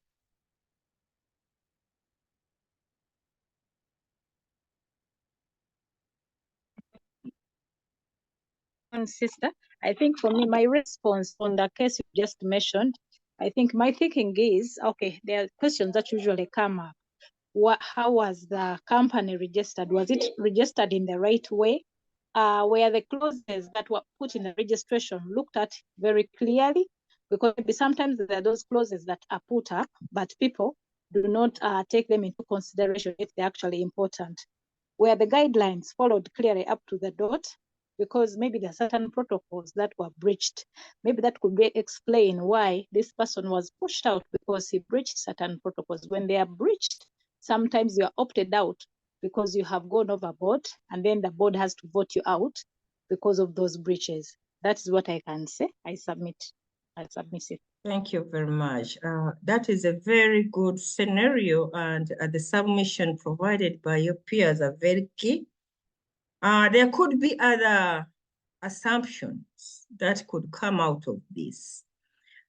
Sister, I think for me, my response on the case you just mentioned, I think my thinking is, okay, there are questions that usually come up. How was the company registered? Was it registered in the right way? Were the clauses that were put in the registration looked at very clearly? Because maybe sometimes there are those clauses that are put up, but people do not take them into consideration if they're actually important. Were the guidelines followed clearly up to the dot? Because maybe there are certain protocols that were breached. Maybe that could explain why this person was pushed out, because he breached certain protocols. When they are breached, sometimes you are opted out because you have gone overboard, and then the board has to vote you out because of those breaches. That is what I can say. I submit it. Thank you very much. That is a very good scenario, and the submission provided by your peers are very key. There could be other assumptions that could come out of this.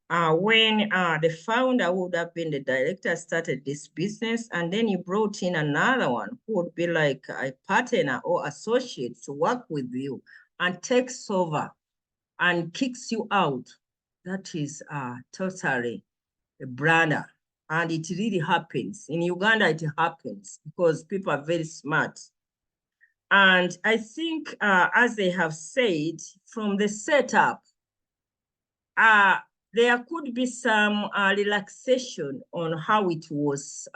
When the founder would have been the director, started this business, and then you brought in another one who would be like a partner or associate to work with you and takes over and kicks you out. That is totally a blunder. And it really happens. In Uganda, it happens because people are very smart. And I think, as they have said, from the setup, there could be some relaxation on how it was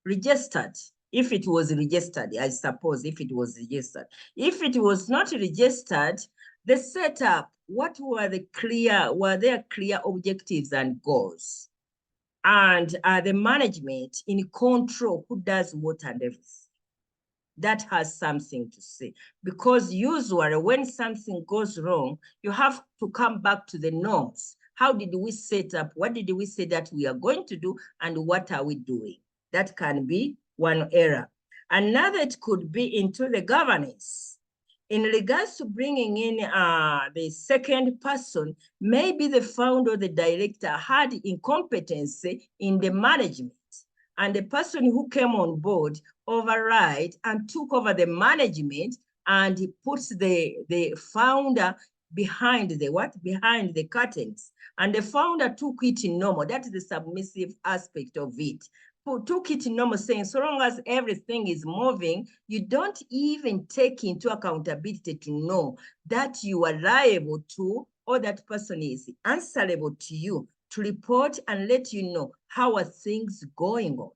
registered. If it was registered, I suppose, if it was registered. If it was not registered, the setup, what were there clear objectives and goals? And the management in control, who does what and everything? That has something to say, because usually when something goes wrong, you have to come back to the norms. How did we set up? What did we say that we are going to do? And what are we doing? That can be one error. Another, it could be into the governance. In regards to bringing in the second person, maybe the founder or the director had incompetency in the management. and the person who came on board override and took over the management, and he puts the founder behind the what? Behind the curtains. And the founder took it in normal. That is the submissive aspect of it. Who took it in normal, saying so long as everything is moving, you don't even take into accountability to know that you are liable to, or that person is answerable to you to report and let you know how are things going on.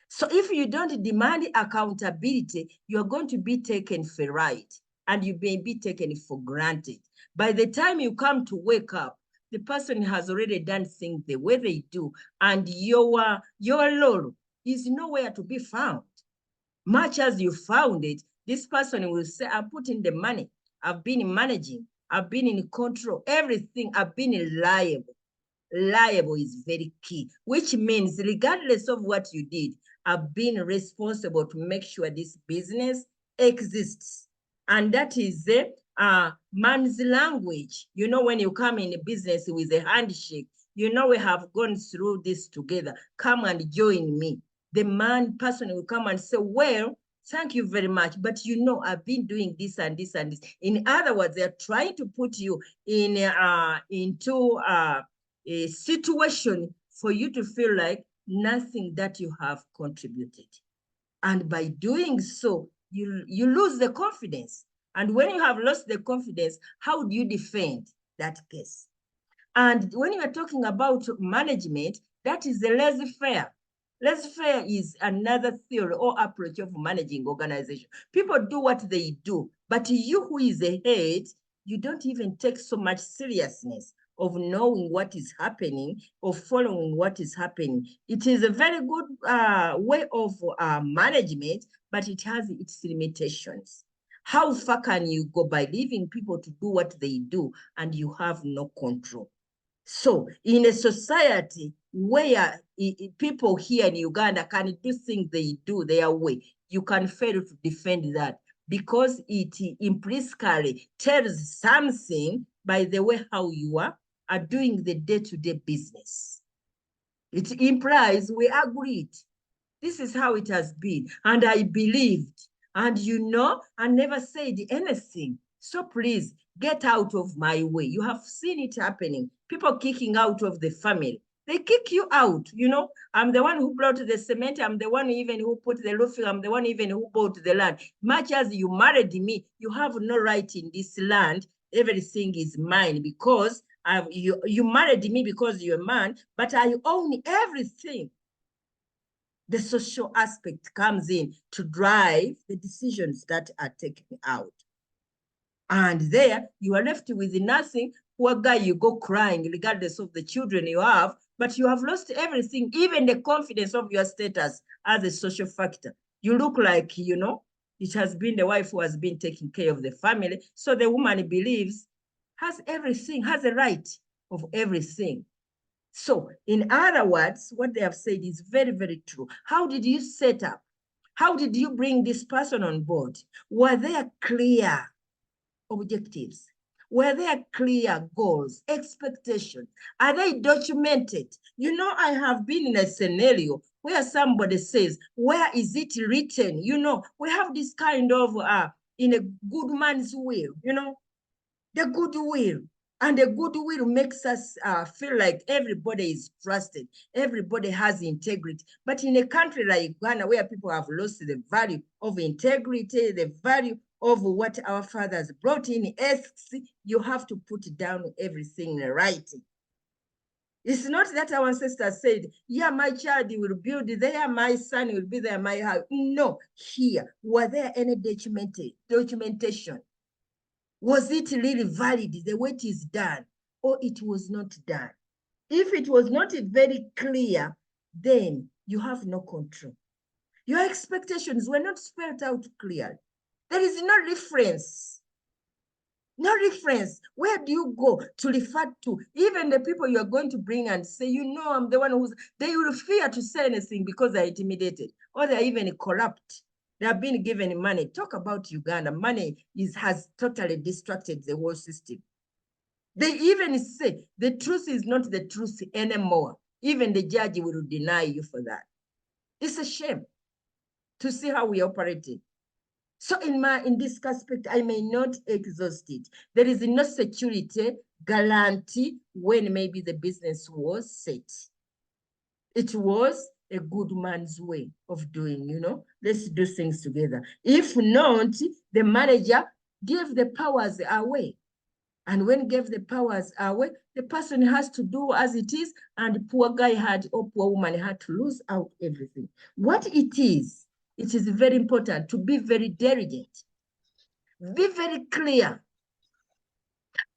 So if you don't demand accountability, you're going to be taken for right, and you may be taken for granted. By the time you come to wake up, the person has already done things the way they do, and your role is nowhere to be found. Much as you found it, this person will say, I put in the money, I've been managing, I've been in control, everything, I've been liable. Liable is very key, which means regardless of what you did, I've been responsible to make sure this business exists. And that is man's language. You know, when you come in a business with a handshake, you know we have gone through this together. Come and join me. The person will come and say, well, thank you very much, but you know, I've been doing this and this and this. In other words, they're trying to put you in into a situation for you to feel like nothing that you have contributed. And by doing so, you lose the confidence. And when you have lost the confidence, how do you defend that case? And when you are talking about management, that is the laissez-faire. Laissez-faire is another theory or approach of managing organization. People do what they do, but you who is a head, you don't even take so much seriousness of knowing what is happening or following what is happening. It is a very good way of management, but it has its limitations. How far can you go by leaving people to do what they do and you have no control? So in a society where people here in Uganda can do things they do their way, you can fail to defend that because it implicitly tells something by the way how you are doing the day-to-day business. It implies we agreed. This is how it has been. And I believed. And you know, I never said anything. So please get out of my way. You have seen it happening. People kicking out of the family. They kick you out, you know. I'm the one who brought the cement. I'm the one even who put the roofing. I'm the one even who bought the land. Much as you married me, you have no right in this land. Everything is mine because you married me because you're a man, but I own everything. The social aspect comes in to drive the decisions that are taken out. And there you are left with nothing. Poor guy, you go crying regardless of the children you have, but you have lost everything, even the confidence of your status as a social factor. You look like, you know, it has been the wife who has been taking care of the family. So the woman believes has everything, has a right of everything. So in other words, what they have said is very, very true. How did you set up? How did you bring this person on board? Were there clear objectives? Were there clear goals, expectations? Are they documented? You know, I have been in a scenario where somebody says, where is it written? You know, we have this kind of, in a good man's will, you know, the goodwill. And the goodwill makes us feel like everybody is trusted. Everybody has integrity. But in a country like Ghana, where people have lost the value of integrity, the value of what our fathers brought in ethics, you have to put down everything in writing. It's not that our ancestors said, yeah, my child will build there, my son will be there, my house. No, here, were there any documentation? Was it really valid the way it is done, or it was not done? If it was not very clear, then you have no control. Your expectations were not spelled out clearly. There is no reference. No reference. Where do you go to refer to? Even the people you are going to bring and say, you know, I'm the one who's, they will fear to say anything because they're intimidated or they're even corrupt. They have been given money. Talk about Uganda. Money has totally distracted the whole system. They even say the truth is not the truth anymore. Even the judge will deny you for that. It's a shame to see how we operated. So in this aspect, I may not exhaust it. There is no security guarantee when maybe the business was set. It was a good man's way of doing, let's do things together. If not, the manager gave the powers away. And when gave the powers away, the person has to do as it is, and poor guy or poor woman had to lose out everything. What it is very important to be very diligent, be very clear.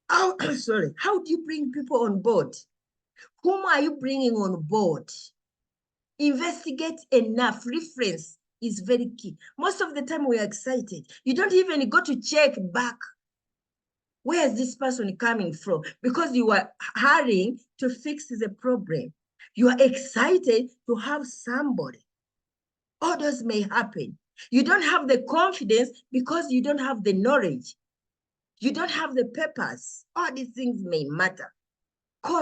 How do you bring people on board? Whom are you bringing on board? Investigate enough. Reference is very key. Most of the time we are excited. You don't even go to check back. Where is this person coming from? Because you are hurrying to fix the problem. You are excited to have somebody. Others may happen. You don't have the confidence because you don't have the knowledge. You don't have the papers. All these things may matter.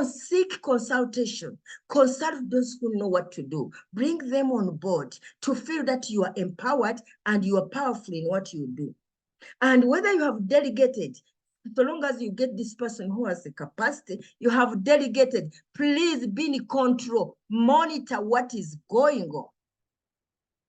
Seek consultation. Consult those who know what to do. Bring them on board to feel that you are empowered and you are powerful in what you do. And whether you have delegated, so long as you get this person who has the capacity, you have delegated, please be in control. Monitor what is going on.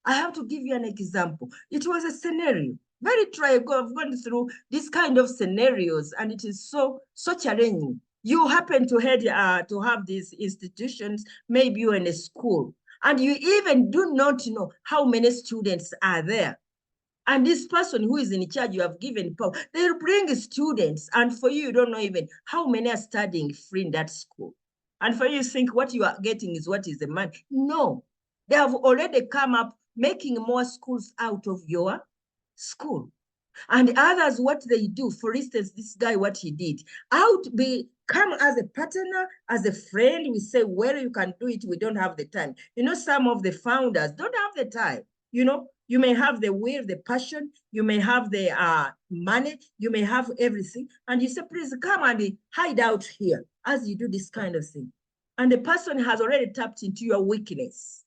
I have to give you an example. It was a scenario, very triable. I've gone through this kind of scenarios, and it is so challenging. You happen to have these institutions, maybe you're in a school, and you even do not know how many students are there. And this person who is in charge, you have given power, they'll bring students, and for you don't know even how many are studying free in that school. And for you think what you are getting is what is the money. No, they have already come up making more schools out of your school. And others, what they do, for instance, this guy, what he did, come as a partner, as a friend. We say, well, you can do it. We don't have the time. Some of the founders don't have the time. You may have the will, the passion, you may have the money, you may have everything. And you say, please come and hide out here as you do this kind of thing. And the person has already tapped into your weakness.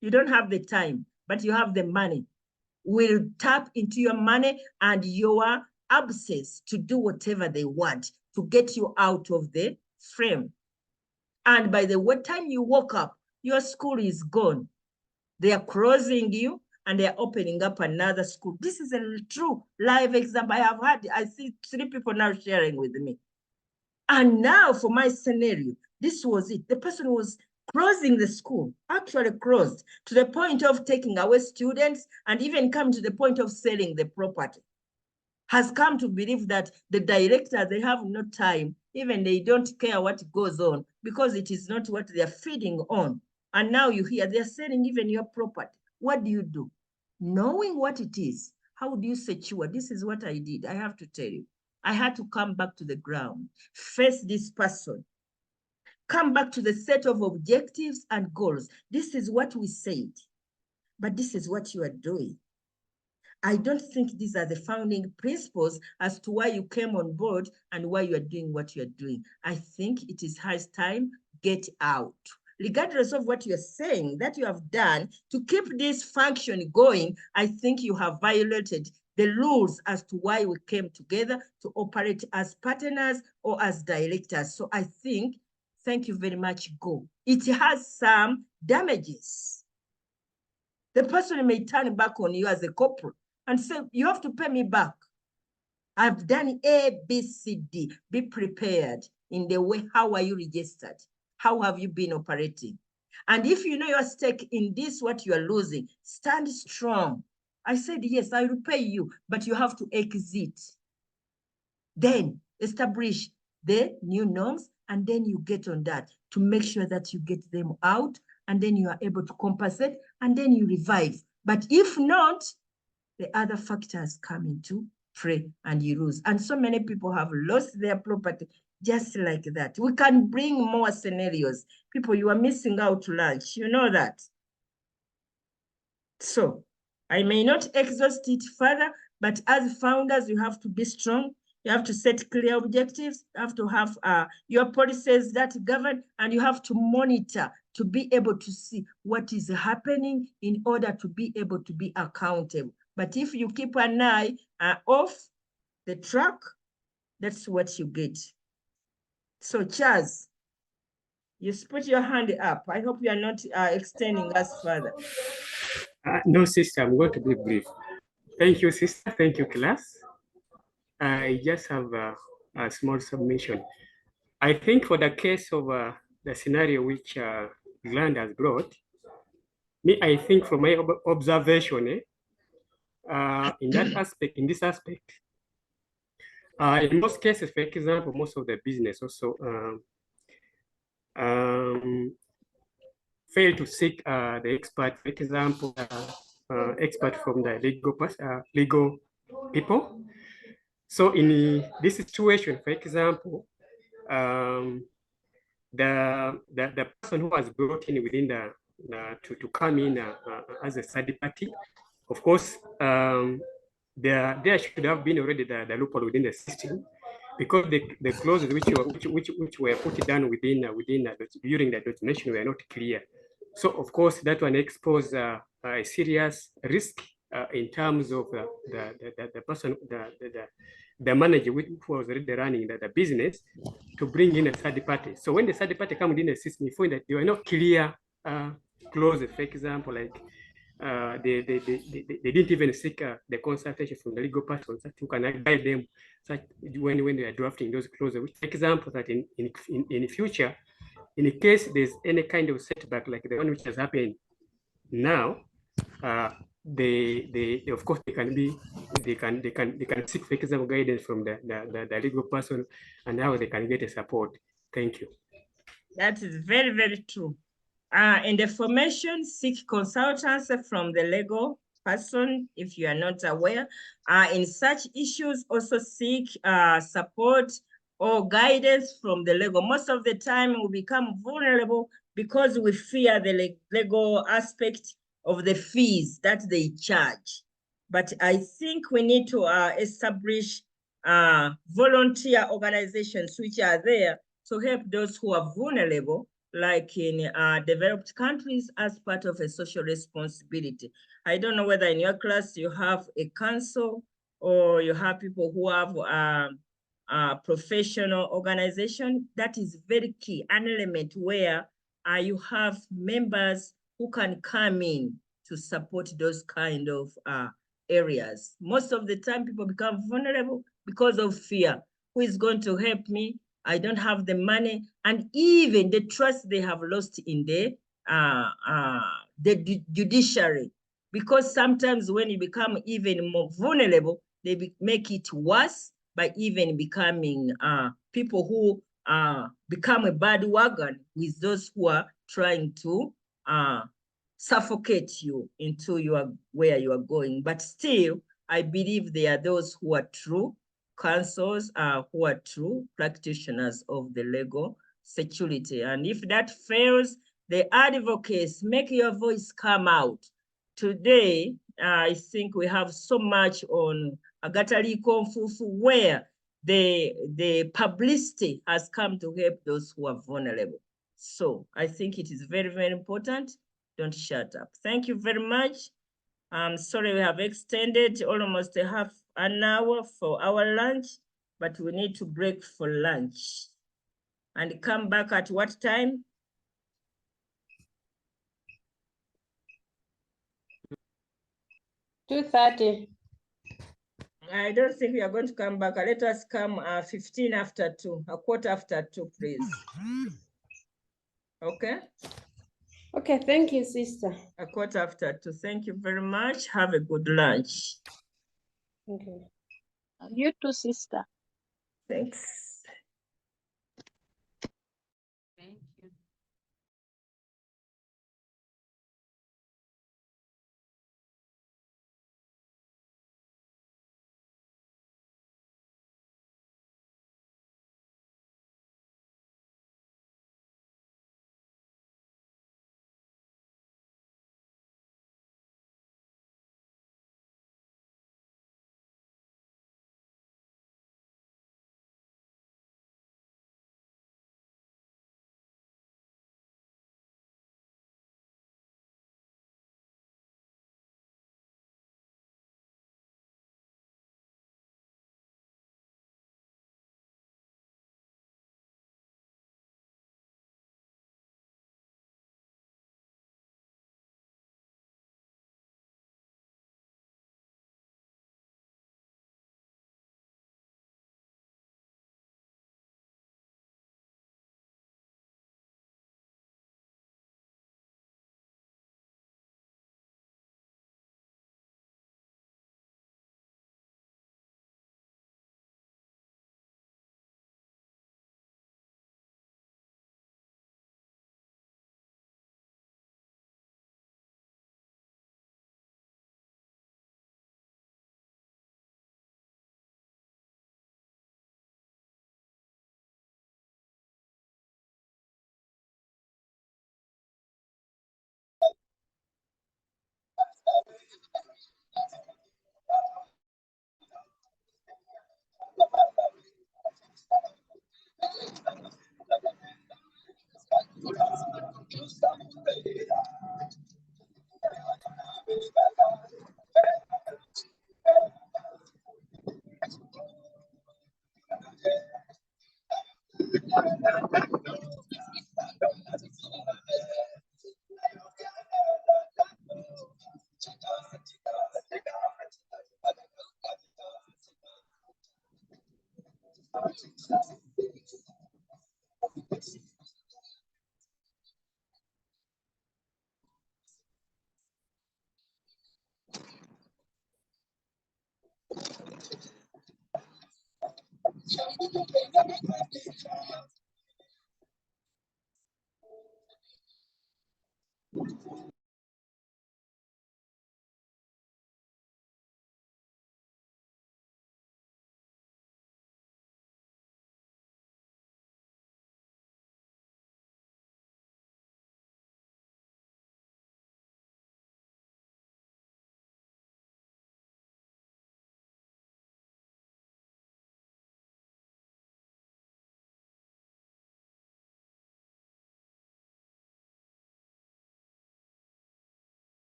You don't have the time, but you have the money. Will tap into your money and your absence to do whatever they want to get you out of the frame. And by the time you woke up, your school is gone. They are closing you and they are opening up another school. This is a true live example. I see 3 people now sharing with me. And now for my scenario, this was it. The person was closing the school, actually closed, to the point of taking away students and even come to the point of selling the property. Has come to believe that the director, they have no time, even they don't care what goes on because it is not what they're feeding on. And now you hear they're selling even your property. What do you do? Knowing what it is, how do you secure? This is what I did. I have to tell you. I had to come back to the ground, face this person, come back to the set of objectives and goals. This is what we said, but this is what you are doing. I don't think these are the founding principles as to why you came on board and why you are doing what you are doing. I think it is high time, get out. Regardless of what you're saying that you have done to keep this function going, I think you have violated the rules as to why we came together to operate as partners or as directors. So I think, thank you very much, go. It has some damages. The person may turn back on you as a corporate and say, you have to pay me back. I've done A, B, C, D. Be prepared in the way, how are you registered? How have you been operating? And if you know your stake in this, what you are losing, stand strong. I said, yes, I will pay you, but you have to exit. Then establish the new norms, and then you get on that to make sure that you get them out, and then you are able to compensate, and then you revive. But if not, the other factors come into play and you lose. And so many people have lost their property just like that. We can bring more scenarios. People, you are missing out lunch. You know that. So I may not exhaust it further, but as founders, you have to be strong. You have to set clear objectives. You have to have your policies that govern, and you have to monitor to be able to see what is happening in order to be able to be accountable. But if you keep an eye off the track, that's what you get. So Charles, you put your hand up. I hope you are not extending us further. No, sister, I'm going to be brief. Thank you, sister. Thank you, class. I just have a small submission. I think for the case of the scenario which Gland has brought, I think from my observation, in that aspect, in this aspect, in most cases, for example, most of the business also fail to seek the expert, for example, expert from the legal people. So in this situation, for example, the person who was brought in within to come in as a third party, of course, there should have been already the loophole within the system, because the clauses which were put down during the documentation were not clear. So of course that one exposed a serious risk in terms of the person, the manager who was already running the business, to bring in a third party. So when the third party comes in the system, you find that there were no clear clauses. For example, like they didn't even seek the consultation from the legal persons who can guide them when they are drafting those clauses. For example, that in future, in case there's any kind of setback like the one which has happened now, of course they can seek, for example, guidance from the legal person and how they can get a support. Thank you. That is very, very true. In the formation, seek consultants from the legal person if you are not aware. In such issues, also seek support or guidance from the legal. Most of the time we become vulnerable because we fear the legal aspect of the fees that they charge. But I think we need to establish volunteer organizations which are there to help those who are vulnerable, like in developed countries, as part of a social responsibility. I don't know whether in your class you have a council or you have people who have a professional organization. That is very key, an element where you have members who can come in to support those kind of areas. Most of the time people become vulnerable because of fear. Who is going to help me? I don't have the money, and even the trust they have lost in the judiciary. Because sometimes when you become even more vulnerable, they make it worse by even becoming people who become a bad wagon with those who are trying to suffocate you into where you are going. But still, I believe there are those who are true counsels, who are true practitioners of the legal security. And if that fails, the advocates, make your voice come out. Today, I think we have so much on Agataliko Mfufu where the publicity has come to help those who are vulnerable. So I think it is very, very important. Don't shut up. Thank you very much. I'm sorry we have extended almost a half an hour for our lunch, but we need to break for lunch and come back at what time? (2:30). I don't think we are going to come back. Let us come 15 after 2, a quarter after 2, please. Okay? Okay, thank you, sister. A quarter after 2. Thank you very much. Have a good lunch. Okay. You too, sister. Thanks.